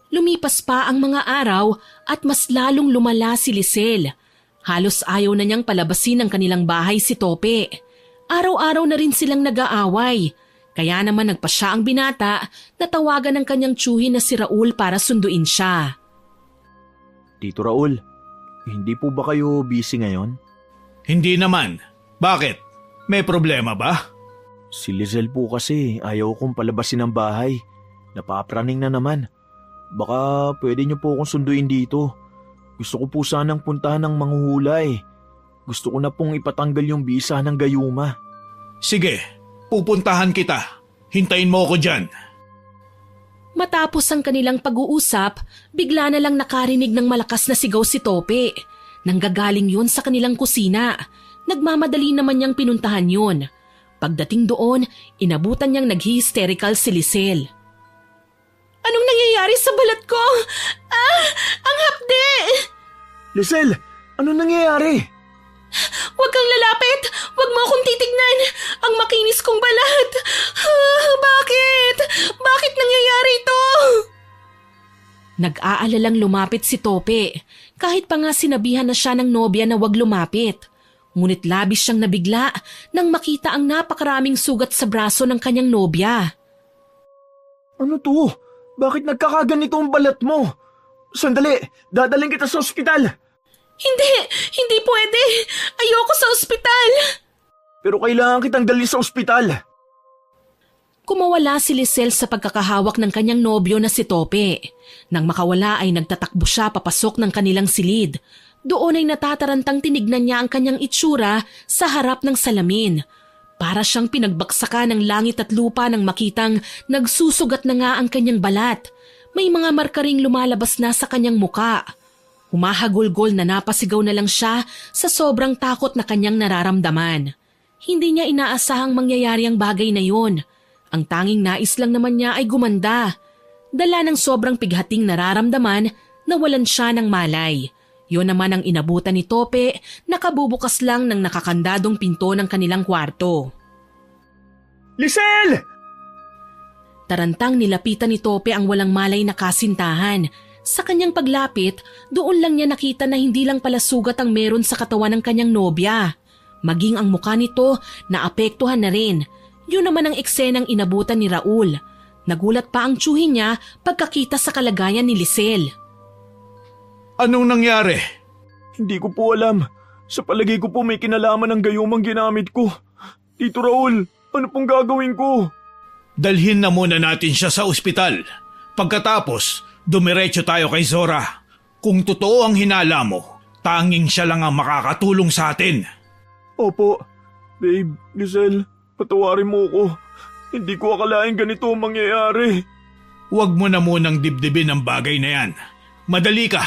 Lumipas pa ang mga araw at mas lalong lumala si Lisel. Halos ayaw na niyang palabasin ang kanilang bahay si Tope. Araw-araw na rin silang nag-aaway. Kaya naman nagpasya ang binata na tawagan ng kanyang tiyuhin na si Raul para sunduin siya. Tito Raul, hindi po ba kayo busy ngayon? Hindi naman. Bakit? May problema ba? Si Lisel po kasi ayaw kong palabasin ng bahay. Napapraning na naman. Baka pwede niyo po akong sunduin dito. Gusto ko po sanang puntahan ng manghuhula eh. Gusto ko na pong ipatanggal yung bisa ng gayuma. Sige, pupuntahan kita. Hintayin mo ako dyan. Matapos ang kanilang pag-uusap, bigla na lang nakarinig ng malakas na sigaw si Tope. Nanggagaling yun sa kanilang kusina. Nagmamadali naman niyang pinuntahan yun. Pagdating doon, inabutan niyang nag-hysterical si Lisel. Anong nangyayari sa balat ko? Ang hapde! Lisel, ano nangyayari? Huwag kang lalapit! Huwag mo akong titignan! Ang makinis kong balat! Bakit? Bakit nangyayari ito? Nag-aalalang lumapit si Tope, kahit pa nga sinabihan na siya ng nobya na huwag lumapit. Ngunit labis siyang nabigla nang makita ang napakaraming sugat sa braso ng kanyang nobya. Ano to? Bakit nagkakaganito ang balat mo? Sandali, dadaling kita sa ospital. Hindi pwede. Ayoko sa ospital. Pero kailangan kitang dalhin sa ospital. Kumawala si Lisel sa pagkakahawak ng kanyang nobyo na si Tope. Nang makawala ay nagtatakbo siya papasok ng kanilang silid. Doon ay natatarantang tinignan niya ang kanyang itsura sa harap ng salamin. Para siyang pinagbaksakan ng langit at lupa nang makitang nagsusugat na nga ang kanyang balat. May mga marka ring lumalabas na sa kanyang muka. Humahagulgol na napasigaw na lang siya sa sobrang takot na kanyang nararamdaman. Hindi niya inaasahang mangyayari ang bagay na yun. Ang tanging nais lang naman niya ay gumanda. Dala ng sobrang pighating nararamdaman, nawalan siya ng malay. Yun naman ang inabutan ni Tope, nakabubukas lang ng nakakandadong pinto ng kanilang kwarto. Lisel! Tarantang nilapitan ni Tope ang walang malay na kasintahan. Sa kanyang paglapit, doon lang niya nakita na hindi lang pala sugat ang meron sa katawan ng kanyang nobya. Maging ang mukha nito naapektuhan na rin. Yun naman ang eksenang inabutan ni Raul. Nagulat pa ang tsuhin niya pagkakita sa kalagayan ni Lisel. Anong nangyari? Hindi ko po alam. Sa palagay ko po may kinalaman ng gayumang ginamit ko. Tito Raul, ano pong gagawin ko? Dalhin na muna natin siya sa ospital. Pagkatapos, dumiretso tayo kay Zora. Kung totoo ang hinala mo, tanging siya lang ang makakatulong sa atin. Opo. Babe, Lisel, patawarin mo ko. Hindi ko akalain ganito ang mangyayari. Huwag mo na munang dibdibin ang bagay na yan. Madali ka.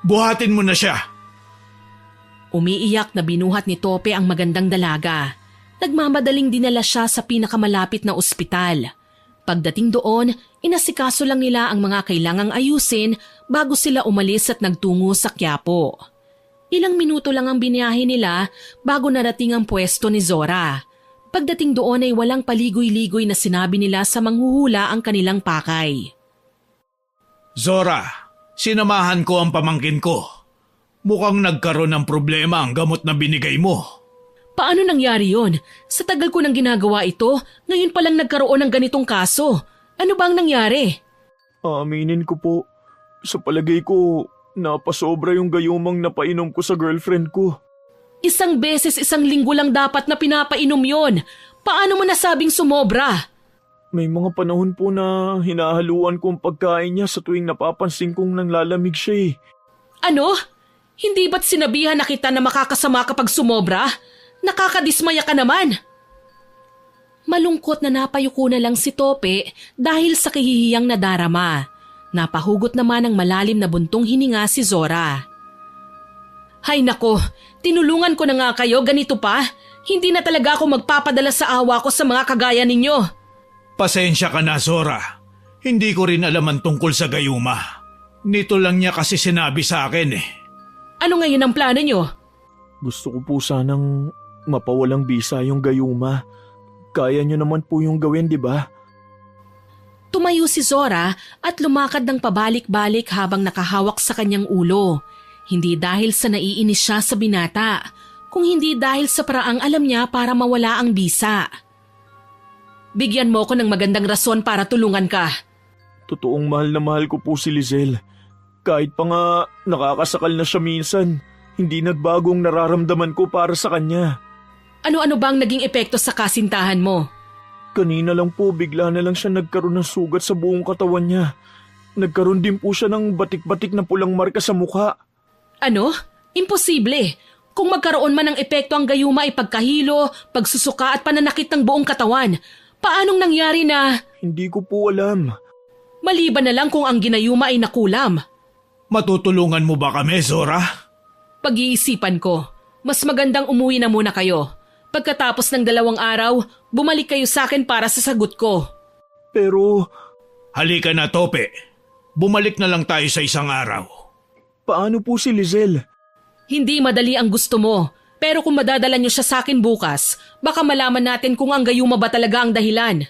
Buhatin mo na siya. Umiiyak na binuhat ni Tope ang magandang dalaga. Nagmamadaling dinala siya sa pinakamalapit na ospital. Pagdating doon, inasikaso lang nila ang mga kailangang ayusin bago sila umalis at nagtungo sa Quiapo. Ilang minuto lang ang biniyahe nila bago narating ang pwesto ni Zora. Pagdating doon ay walang paligoy-ligoy na sinabi nila sa manghuhula ang kanilang pakay. Zora, sinamahan ko ang pamangkin ko. Mukhang nagkaroon ng problema ang gamot na binigay mo. Paano nangyari yon? Sa tagal ko nang ginagawa ito, ngayon palang nagkaroon ng ganitong kaso. Ano bang nangyari? Aminin ko po. Sa palagay ko, napasobra yung gayumang napainom ko sa girlfriend ko. Isang beses isang linggo lang dapat na pinapainom yon. Paano mo nasabing sumobra? May mga panahon po na hinahaluan ko ang pagkain niya sa tuwing napapansin kong nanglalamig siya eh. Ano? Hindi ba't sinabihan na kita na makakasama kapag sumobra? Nakakadismaya ka naman. Malungkot na napayuko na lang si Tope dahil sa kahihiyang nadarama. Napahugot naman ng malalim na buntong hininga si Zora. Hay nako, tinulungan ko na nga kayo, ganito pa. Hindi na talaga ako magpapadala sa awa ko sa mga kagaya ninyo. Pasensya ka na, Zora. Hindi ko rin alam ang tungkol sa gayuma. Nito lang niya kasi sinabi sa akin eh. Ano ngayon ang plano nyo? Gusto ko po sanang mapawalang bisa yung gayuma. Kaya niyo naman po yung gawin, di ba? Tumayo si Zora at lumakad ng pabalik-balik habang nakahawak sa kanyang ulo. Hindi dahil sa naiinis siya sa binata, kung hindi dahil sa paraang alam niya para mawala ang bisa. Bigyan mo ko ng magandang rason para tulungan ka. Totoong mahal na mahal ko po si Lisel. Kahit pa nga nakakasakal na siya minsan, hindi nagbagong nararamdaman ko para sa kanya. Ano-ano bang naging epekto sa kasintahan mo? Kanina lang po bigla na lang siya nagkaroon ng sugat sa buong katawan niya. Nagkaroon din po siya ng batik-batik na pulang marka sa mukha. Ano? Imposible. Kung magkaroon man ng epekto ang gayuma ay pagkahilo, pagsusuka at pananakit ng buong katawan. Paanong nangyari na… Hindi ko po alam. Maliban na lang kung ang ginayuma ay nakulam. Matutulungan mo ba kami, Zora? Pag-iisipan ko, mas magandang umuwi na muna kayo. Pagkatapos ng 2 araw, bumalik kayo sa akin para sa sagot ko. Pero… Halika na, Tope. Bumalik na lang tayo sa 1 araw. Paano po si Lisel? Hindi madali ang gusto mo, pero kung madadala niyo siya sa akin bukas, baka malaman natin kung ang gayuma ba talaga ang dahilan.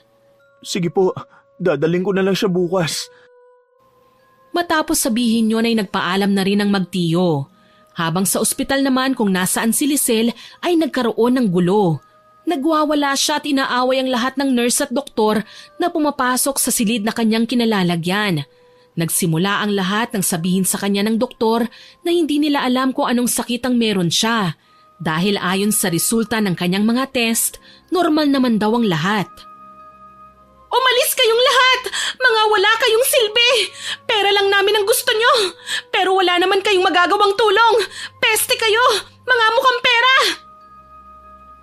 Sige po, dadaling ko na lang siya bukas. Matapos sabihin yun ay nagpaalam na rin ang magtiyo. Habang sa ospital naman kung nasaan si Lisel ay nagkaroon ng gulo. Nagwawala siya at inaaway ang lahat ng nurse at doktor na pumapasok sa silid na kanyang kinalalagyan. Nagsimula ang lahat ng sabihin sa kanya ng doktor na hindi nila alam kung anong sakit ang meron siya. Dahil ayon sa resulta ng kanyang mga test, normal naman daw ang lahat. Umalis kayong lahat! Mga wala kayong silbi! Pera lang namin ang gusto nyo! Pero wala naman kayong magagawang tulong! Peste kayo! Mga mukhang pera!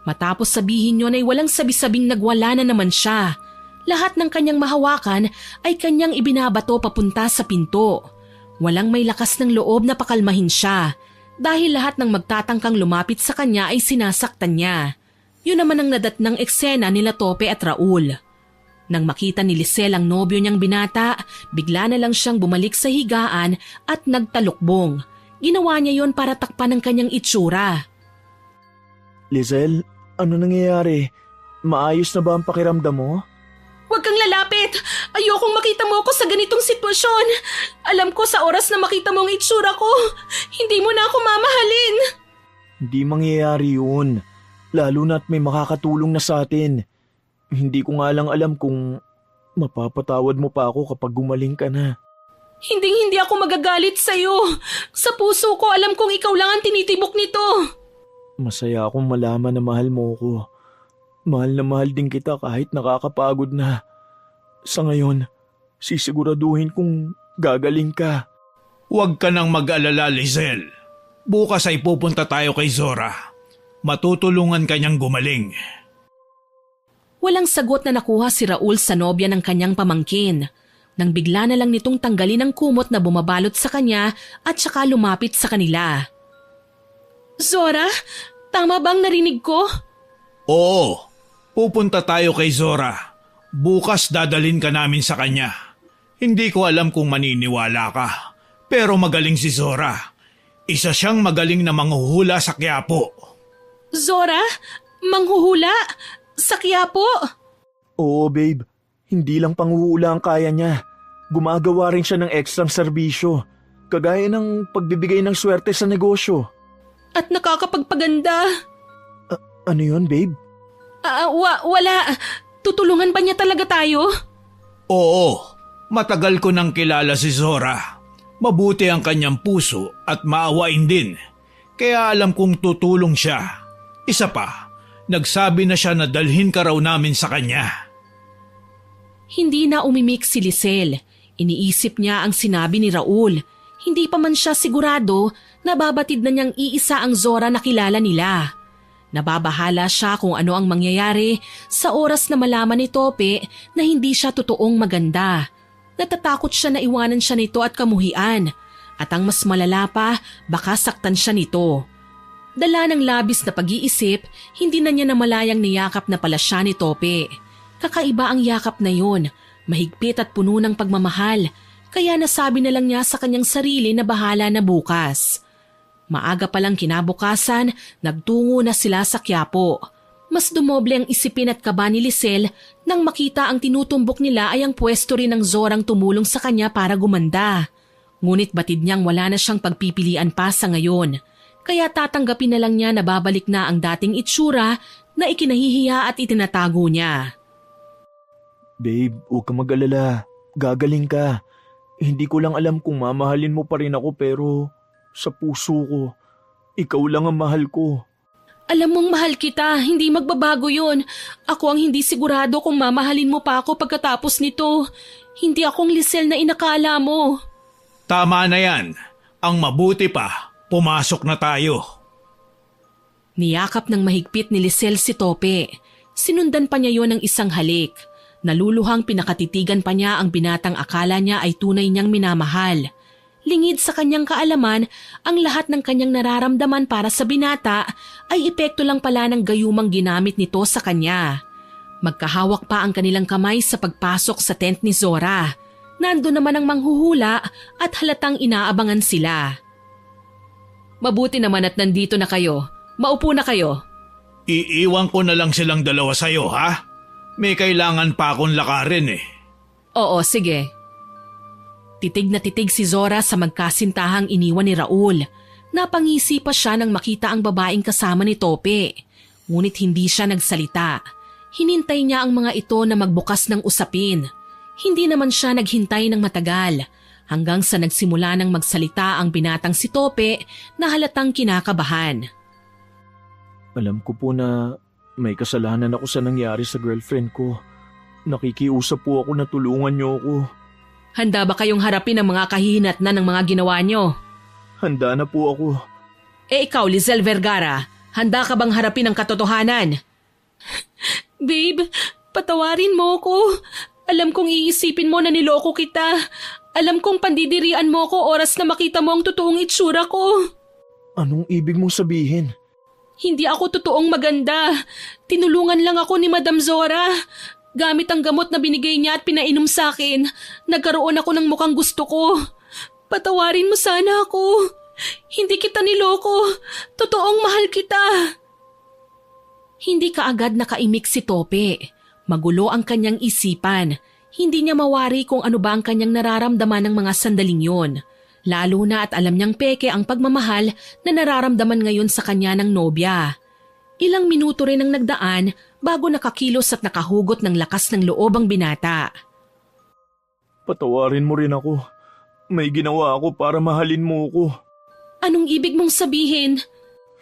Matapos sabihin yun ay walang sabi-sabing nagwala na naman siya. Lahat ng kanyang mahawakan ay kanyang ibinabato papunta sa pinto. Walang may lakas ng loob na pakalmahin siya dahil lahat ng magtatangkang lumapit sa kanya ay sinasaktan niya. Yun naman ang nadatnang eksena nila Tope at Raul. Nang makita ni Lisel ang nobyo niyang binata, bigla na lang siyang bumalik sa higaan at nagtalukbong. Ginawa niya yon para takpan ang kanyang itsura. Lisel, ano nangyayari? Maayos na ba ang pakiramdam mo? Huwag kang lalapit! Ayokong makita mo ako sa ganitong sitwasyon. Alam ko sa oras na makita mo ang itsura ko, hindi mo na ako mamahalin. Hindi mangyayari yun. Lalo na't may makakatulong na sa atin. Hindi ko nga lang alam kung mapapatawad mo pa ako kapag gumaling ka na. Hindi ako magagalit sa'yo. Sa puso ko, alam kong ikaw lang ang tinitibok nito. Masaya akong malaman na mahal mo ko. Mahal na mahal din kita kahit nakakapagod na. Sa ngayon, sisiguraduhin kong gagaling ka. Huwag ka nang mag-alala, Lisel. Bukas ay pupunta tayo kay Zora. Matutulungan kanyang gumaling. Walang sagot na nakuha si Raul sa nobya ng kanyang pamangkin. Nang bigla na lang nitong tanggalin ang kumot na bumabalot sa kanya at saka lumapit sa kanila. Zora, tama bang narinig ko? Oo, pupunta tayo kay Zora. Bukas dadalhin ka namin sa kanya. Hindi ko alam kung maniniwala ka, pero magaling si Zora. Isa siyang magaling na manghuhula sa Quiapo. Zora? Manghuhula? Sa Quiapo? Oo, babe. Hindi lang panghuhula ang kaya niya. Gumagawa rin siya ng ekstrang serbisyo, kagaya ng pagbibigay ng swerte sa negosyo. At nakakapagpaganda. Ano yun, babe? Wala. Tutulungan ba niya talaga tayo? Oo, matagal ko nang kilala si Zora. Mabuti ang kanyang puso at maawain din. Kaya alam kong tutulong siya. Isa pa, nagsabi na siya na dalhin ka raw namin sa kanya. Hindi na umimik si Lisel. Iniisip niya ang sinabi ni Raul. Hindi pa man siya sigurado na babatid na niyang iisa ang Zora na kilala nila. Nababahala siya kung ano ang mangyayari sa oras na malaman ni Tope na hindi siya totoong maganda. Natatakot siya na iwanan siya nito at kamuhian. At ang mas malala pa, baka saktan siya nito. Dala ng labis na pag-iisip, hindi na niya namalayang niyakap na pala siya ni Tope. Kakaiba ang yakap na yon, mahigpit at puno ng pagmamahal, kaya nasabi na lang niya sa kanyang sarili na bahala na bukas. Maaga palang kinabukasan, nagtungo na sila sa Quiapo. Mas dumoble ang isipin at kaba ni Lisel nang makita ang tinutumbok nila ay ang pwesto rin ng Zorang tumulong sa kanya para gumanda. Ngunit batid niyang wala na siyang pagpipilian pa sa ngayon, kaya tatanggapin na lang niya na babalik na ang dating itsura na ikinahihiya at itinatago niya. Babe, huwag ka mag-alala. Gagaling ka. Hindi ko lang alam kung mamahalin mo pa rin ako pero sa puso ko, ikaw lang ang mahal ko. Alam mong mahal kita, hindi magbabago yun. Ako ang hindi sigurado kung mamahalin mo pa ako pagkatapos nito. Hindi akong Lisel na inakala mo. Tama na yan. Ang mabuti pa, pumasok na tayo. Niyakap ng mahigpit ni Lisel si Tope. Sinundan pa niya yon ng isang halik. Naluluhang pinakatitigan pa niya ang binatang akala niya ay tunay niyang minamahal. Lingid sa kanyang kaalaman, ang lahat ng kanyang nararamdaman para sa binata ay epekto lang pala ng gayumang ginamit nito sa kanya. Magkahawak pa ang kanilang kamay sa pagpasok sa tent ni Zora. Nando naman ang manghuhula at halatang inaabangan sila. Mabuti naman at nandito na kayo. Maupo na kayo. Iiwan ko na lang silang dalawa sa'yo, ha? May kailangan pa akong lakarin eh. Oo, sige. Titig na titig si Zora sa magkasintahang iniwan ni Raul. Napangisi pa siya nang makita ang babaeng kasama ni Tope. Ngunit hindi siya nagsalita. Hinintay niya ang mga ito na magbukas ng usapin. Hindi naman siya naghintay ng matagal. Hanggang sa nagsimula ng magsalita ang binatang si Tope na halatang kinakabahan. Alam ko po na may kasalanan ako sa nangyari sa girlfriend ko. Nakikiusap po ako na tulungan niyo ako. Handa ba kayong harapin ang mga kahihinatnan ng mga ginawa niyo? Handa na po ako. Ikaw, Lisel Vergara, handa ka bang harapin ang katotohanan? Babe, patawarin mo ko. Alam kong iisipin mo na niloko kita. Alam kong pandidirian mo ko oras na makita mo ang totoong itsura ko. Anong ibig mong sabihin? Hindi ako totoong maganda. Tinulungan lang ako ni Madam Zora. Gamit ang gamot na binigay niya at pinainom sa akin, nagkaroon ako ng mukhang gusto ko. Patawarin mo sana ako. Hindi kita niloko. Totoong mahal kita. Hindi kaagad nakaimik si Tope. Magulo ang kanyang isipan. Hindi niya mawari kung ano ba ang kanyang nararamdaman ng mga sandaling yon. Lalo na at alam niyang peke ang pagmamahal na nararamdaman ngayon sa kanya ng nobya. Ilang minuto rin ang nagdaan bago nakakilos at nakahugot ng lakas ng loob ang binata. Patawarin mo rin ako. May ginawa ako para mahalin mo ko. Anong ibig mong sabihin?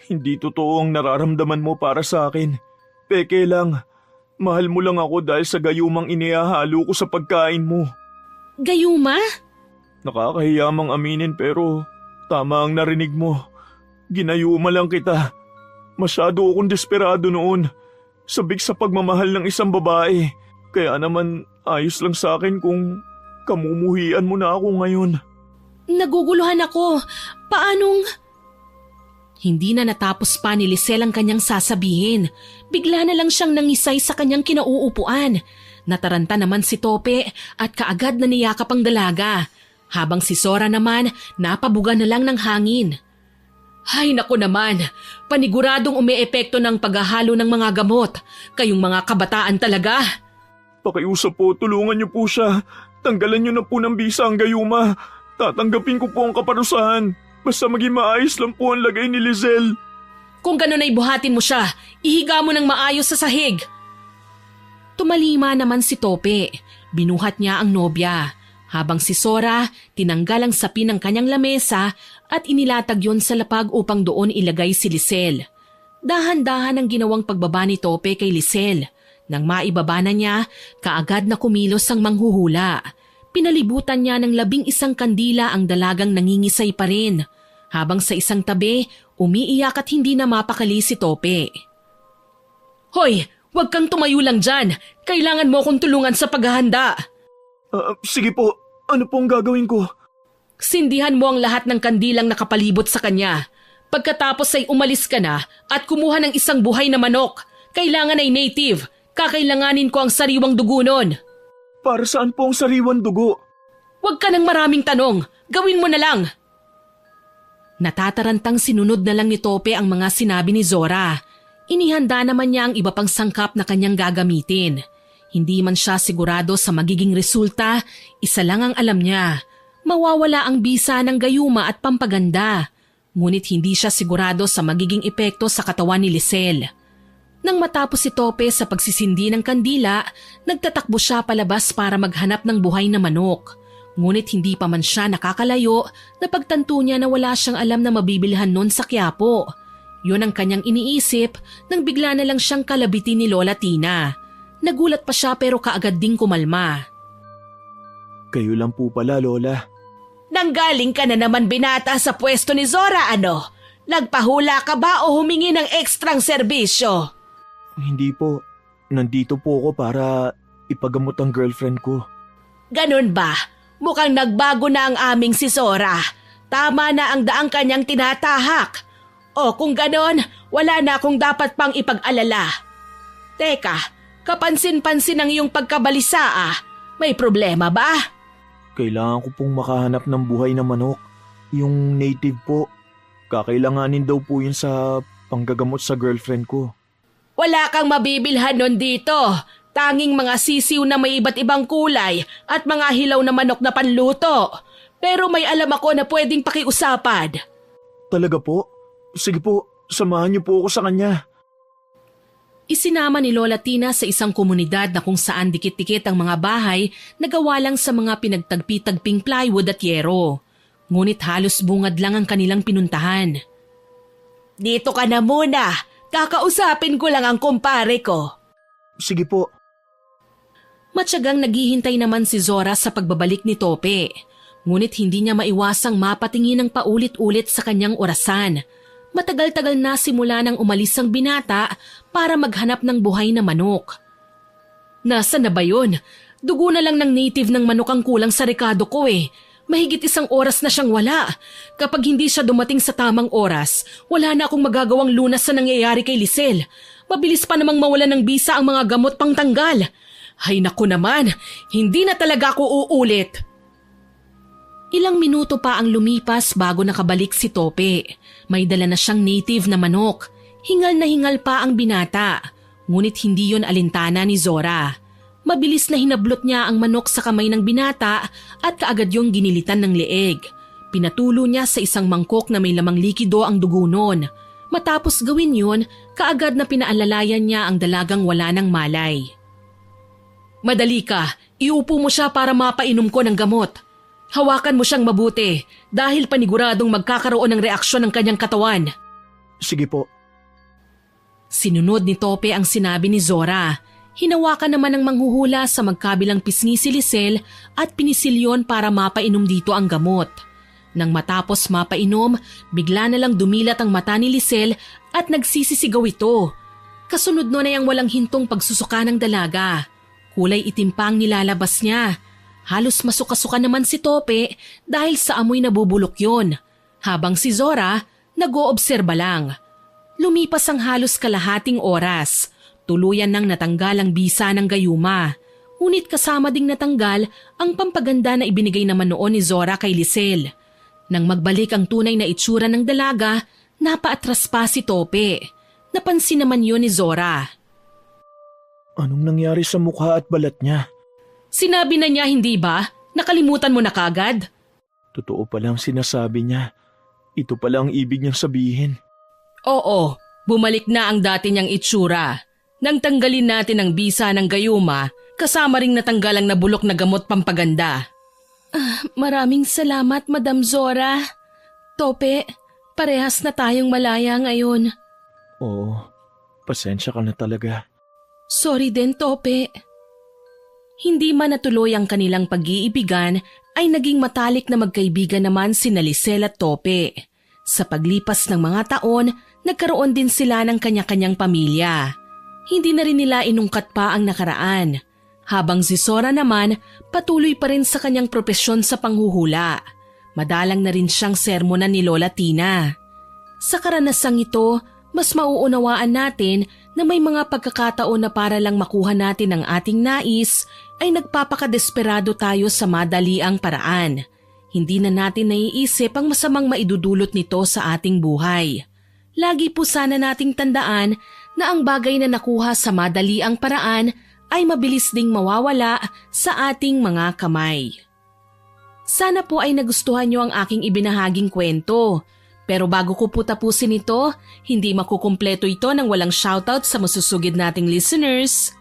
Hindi totoo ang nararamdaman mo para sa akin. Peke lang. Mahal mo lang ako dahil sa gayumang inihahalo ko sa pagkain mo. Gayuma? Nakakahiya mang aminin pero tama ang narinig mo. Ginayuma lang kita. Masyado akong desperado noon. Sabik sa pagmamahal ng isang babae. Kaya naman ayos lang sa akin kung kamumuhian mo na ako ngayon. Naguguluhan ako. Paanong... Hindi na natapos pa ni Lisel ang kanyang sasabihin. Bigla na lang siyang nangisay sa kanyang kinauupuan. Nataranta naman si Tope at kaagad na niyakap ang dalaga. Habang si Zora naman, napabuga na lang ng hangin. Ay naku naman, paniguradong umeepekto ng paghahalo ng mga gamot. Kayong mga kabataan talaga. Pakiusap po, tulungan niyo po siya. Tanggalan niyo na po ng bisa ang gayuma. Tatanggapin ko po ang kaparusahan. Basta maging maayos lang po ang lagay ni Lizelle. Kung gano'n ay buhatin mo siya, ihiga mo ng maayos sa sahig. Tumalima naman si Tope. Binuhat niya ang nobya. Habang si Zora, tinanggal ang sapin ng kanyang lamesa at inilatag yon sa lapag upang doon ilagay si Lisel. Dahan-dahan ang ginawang pagbaba ni Tope kay Lisel. Nang maibaba na niya, kaagad na kumilos ang manghuhula. Pinalibutan niya ng 11 kandila ang dalagang nangingisay pa rin. Habang sa isang tabi, umiiyak at hindi na mapakali si Tope. Hoy, huwag kang tumayo lang dyan. Kailangan mo akong tulungan sa paghahanda. Sige po, ano pong gagawin ko? Sindihan mo ang lahat ng kandilang nakapalibot sa kanya. Pagkatapos ay umalis ka na at kumuha ng isang buhay na manok. Kailangan ay native. Kakailanganin ko ang sariwang dugo nun. Para saan po ang sariwang dugo? Huwag ka ng maraming tanong. Gawin mo na lang. Natatarantang sinunod na lang ni Tope ang mga sinabi ni Zora. Inihanda naman niya ang iba pang sangkap na kanyang gagamitin. Hindi man siya sigurado sa magiging resulta, isa lang ang alam niya. Mawawala ang bisa ng gayuma at pampaganda. Ngunit hindi siya sigurado sa magiging epekto sa katawan ni Lisel. Nang matapos si Tope sa pagsisindi ng kandila, nagtatakbo siya palabas para maghanap ng buhay na manok. Ngunit hindi pa man siya nakakalayo, napagtanto niya na wala siyang alam na mabibilhan nun sa Quiapo. Yun ang kanyang iniisip nang bigla na lang siyang kalabitin ni Lola Tina. Nagulat pa siya pero kaagad ding kumalma. Kayo lang po pala, Lola. Nanggaling ka na naman binata sa pwesto ni Zora, ano? Nagpahula ka ba o humingi ng ekstrang serbisyo? Hindi po. Nandito po ako para ipagamot ang girlfriend ko. Ganun ba? Mukhang nagbago na ang aming si Zora. Tama na ang daang kanyang tinatahak. O kung ganon, wala na akong dapat pang ipag-alala. Teka, kapansin-pansin ang iyong pagkabalisa ah. May problema ba? Kailangan ko pong makahanap ng buhay na manok. Yung native po. Kakailanganin daw po yun sa panggagamot sa girlfriend ko. Wala kang mabibilhan nun dito. Tanging mga sisiw na may iba't ibang kulay at mga hilaw na manok na panluto. Pero may alam ako na pwedeng pakiusapan. Talaga po? Sige po, samahan niyo po ako sa kanya. Isinama ni Lola Tina sa isang komunidad na kung saan dikit-dikit ang mga bahay na gawa lang sa mga pinagtagpi-tagping plywood at yero. Ngunit halos bungad lang ang kanilang pinuntahan. Dito ka na muna. Kakausapin ko lang ang kumpare ko. Sige po. Matyagang naghihintay naman si Zora sa pagbabalik ni Tope. Ngunit hindi niya maiwasang mapatingin ng paulit-ulit sa kanyang orasan. Matagal-tagal na simula nang umalis ang binata para maghanap ng buhay na manok. Nasaan na ba yun? Dugo na lang ng native ng manok ang kulang sa rekado ko eh. Mahigit 1 oras na siyang wala. Kapag hindi siya dumating sa tamang oras, wala na akong magagawang lunas sa nangyayari kay Lisel. Mabilis pa namang mawala ng bisa ang mga gamot pang tanggal. Ay naku naman, hindi na talaga ako uulit. Ilang minuto pa ang lumipas bago nakabalik si Tope. May dala na siyang native na manok. Hingal na hingal pa ang binata. Ngunit hindi yon alintana ni Zora. Mabilis na hinablot niya ang manok sa kamay ng binata at kaagad yung ginilitan ng leeg. Pinatulo niya sa isang mangkok na may lamang likido ang dugo nun. Matapos gawin yun, kaagad na pinaalalayan niya ang dalagang wala ng malay. Madali ka, iupo mo siya para mapainom ko ng gamot. Hawakan mo siyang mabuti dahil paniguradong magkakaroon ng reaksyon ng kanyang katawan. Sige po. Sinunod ni Tope ang sinabi ni Zora. Hinawakan naman ng manghuhula sa magkabilang pisngi si Lisel at pinisilyon para mapainom dito ang gamot. Nang matapos mapainom, bigla na lang dumilat ang mata ni Lisel at nagsisisigaw ito. Kasunod nun ay ang walang hintong pagsusuka ng dalaga. Kulay itim pa ang nilalabas niya. Halos masuka-suka naman si Tope dahil sa amoy nabubulok yon. Habang si Zora, nag-oobserba lang. Lumipas ang halos kalahating oras. Tuluyan nang natanggal ang bisa ng gayuma. Ngunit kasama ding natanggal ang pampaganda na ibinigay naman noon ni Zora kay Lisel. Nang magbalik ang tunay na itsura ng dalaga, napaatras pa si Tope. Napansin naman yon ni Zora. Anong nangyari sa mukha at balat niya? Sinabi na niya, hindi ba? Nakalimutan mo na kagad? Totoo palang sinasabi niya. Ito pala ang ibig niyang sabihin. Oo, bumalik na ang dati niyang itsura. Nang tanggalin natin ang bisa ng gayuma, kasama ring natanggal ang nabulok na gamot pampaganda. Maraming salamat, Madam Zora. Tope, parehas na tayong malaya ngayon. Oo, pasensya ka na talaga. Sorry din, Tope. Hindi man natuloy ang kanilang pag-iibigan ay naging matalik na magkaibigan naman sina Lisel at Tope. Sa paglipas ng mga taon, nagkaroon din sila ng kanya-kanyang pamilya. Hindi na rin nila inungkat pa ang nakaraan. Habang si Zora naman, patuloy pa rin sa kanyang propesyon sa panghuhula. Madalang na rin siyang sermonan ni Lola Tina. Sa karanasang ito, mas mauunawaan natin na may mga pagkakataon na para lang makuha natin ang ating nais ay nagpapakadesperado tayo sa madaliang paraan. Hindi na natin naiisip ang masamang maidudulot nito sa ating buhay. Lagi po sana nating tandaan na ang bagay na nakuha sa madaliang paraan ay mabilis ding mawawala sa ating mga kamay. Sana po ay nagustuhan niyo ang aking ibinahaging kwento. Pero bago ko po tapusin ito, hindi makukumpleto ito nang walang shoutout sa masusugid nating listeners.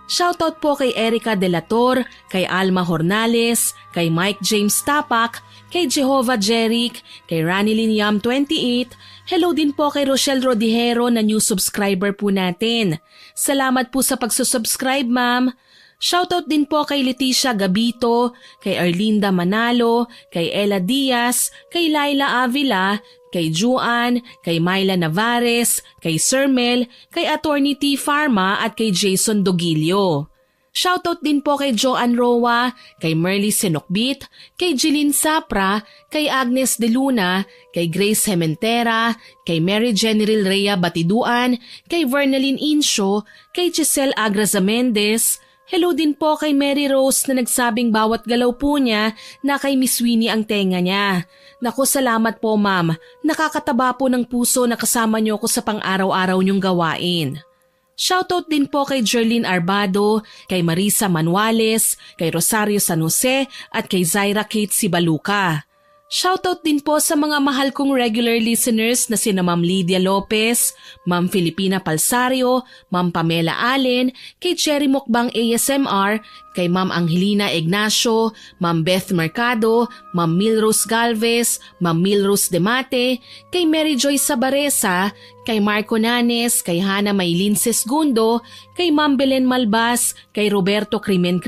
Shoutout po kay Erica Delator, kay Alma Hornales, kay Mike James Tapak, kay Jehovah Jeric, kay Ranilyn Yam 28. Hello din po kay Rochelle Rodihero na new subscriber po natin. Salamat po sa pagsusubscribe, ma'am. Shoutout din po kay Leticia Gabito, kay Arlinda Manalo, kay Ella Diaz, kay Laila Avila, kay Juan, kay Myla Navares, kay Sir Mel, kay Attorney T. Pharma at kay Jason Dogilio. Shoutout din po kay Joanne Roa, kay Merly Senokbit, kay Jeline Sapra, kay Agnes De Luna, kay Grace Hementera, kay Mary General Rhea Batiduan, kay Vernaline Insho, kay Giselle Agraza Mendez. Hello din po kay Mary Rose na nagsabing bawat galaw po niya na kay Miss Winnie ang tenga niya. Naku, salamat po ma'am. Nakakataba po ng puso na kasama niyo ko sa pang-araw-araw niyong gawain. Shoutout din po kay Jerlyn Arbado, kay Marisa Manuales, kay Rosario San Jose at kay Zaira Kate Sibaluka. Shoutout din po sa mga mahal kong regular listeners na sina Ma'am Lydia Lopez, Ma'am Filipina Palsario, Ma'am Pamela Allen, kay Cherry Mukbang ASMR, kay Ma'am Angelina Ignacio, Ma'am Beth Mercado, Ma'am Milrose Galvez, Ma'am Milrose Demate, kay Mary Joy Sabaresa, kay Marco Nanes, kay Hana Maylin Sesgundo, kay Ma'am Belen Malbas, kay Roberto Crimen,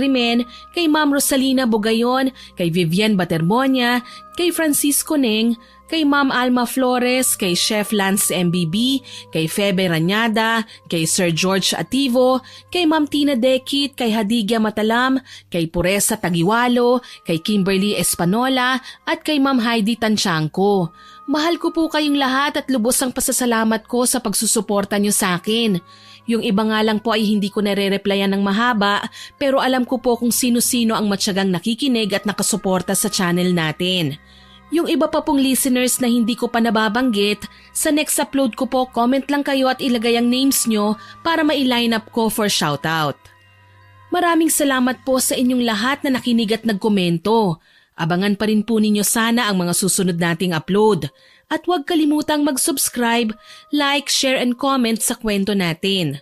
kay Ma'am Rosalina Bugayon, kay Vivian Batermonia, kay Francisco Neng, kay Ma'am Alma Flores, kay Chef Lance MBB, kay Febe Ranyada, kay Sir George Ativo, kay Ma'am Tina Dekit, kay Hadigya Matalam, kay Puresa Tagiwalo, kay Kimberly Espanola, at kay Ma'am Heidi Tanchanco. Mahal ko po kayong lahat at lubos ang pasasalamat ko sa pagsusuporta niyo sa akin. Yung iba nga lang po ay hindi ko nare-replyan ng mahaba, pero alam ko po kung sino-sino ang matyagang nakikinig at nakasuporta sa channel natin. Yung iba pa pong listeners na hindi ko pa nababanggit, sa next upload ko po comment lang kayo at ilagay ang names nyo para ma-line up ko for shoutout. Maraming salamat po sa inyong lahat na nakinig at nagkomento. Abangan pa rin po ninyo sana ang mga susunod nating upload. At huwag kalimutang mag-subscribe, like, share and comment sa kwento natin.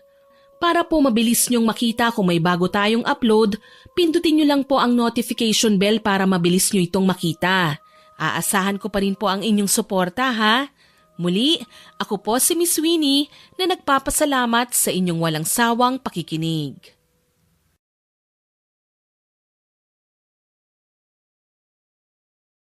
Para po mabilis nyong makita kung may bago tayong upload, pindutin nyo lang po ang notification bell para mabilis nyo itong makita. Aasahan ko pa rin po ang inyong suporta ha. Muli, ako po si Miss Winnie na nagpapasalamat sa inyong walang sawang pakikinig.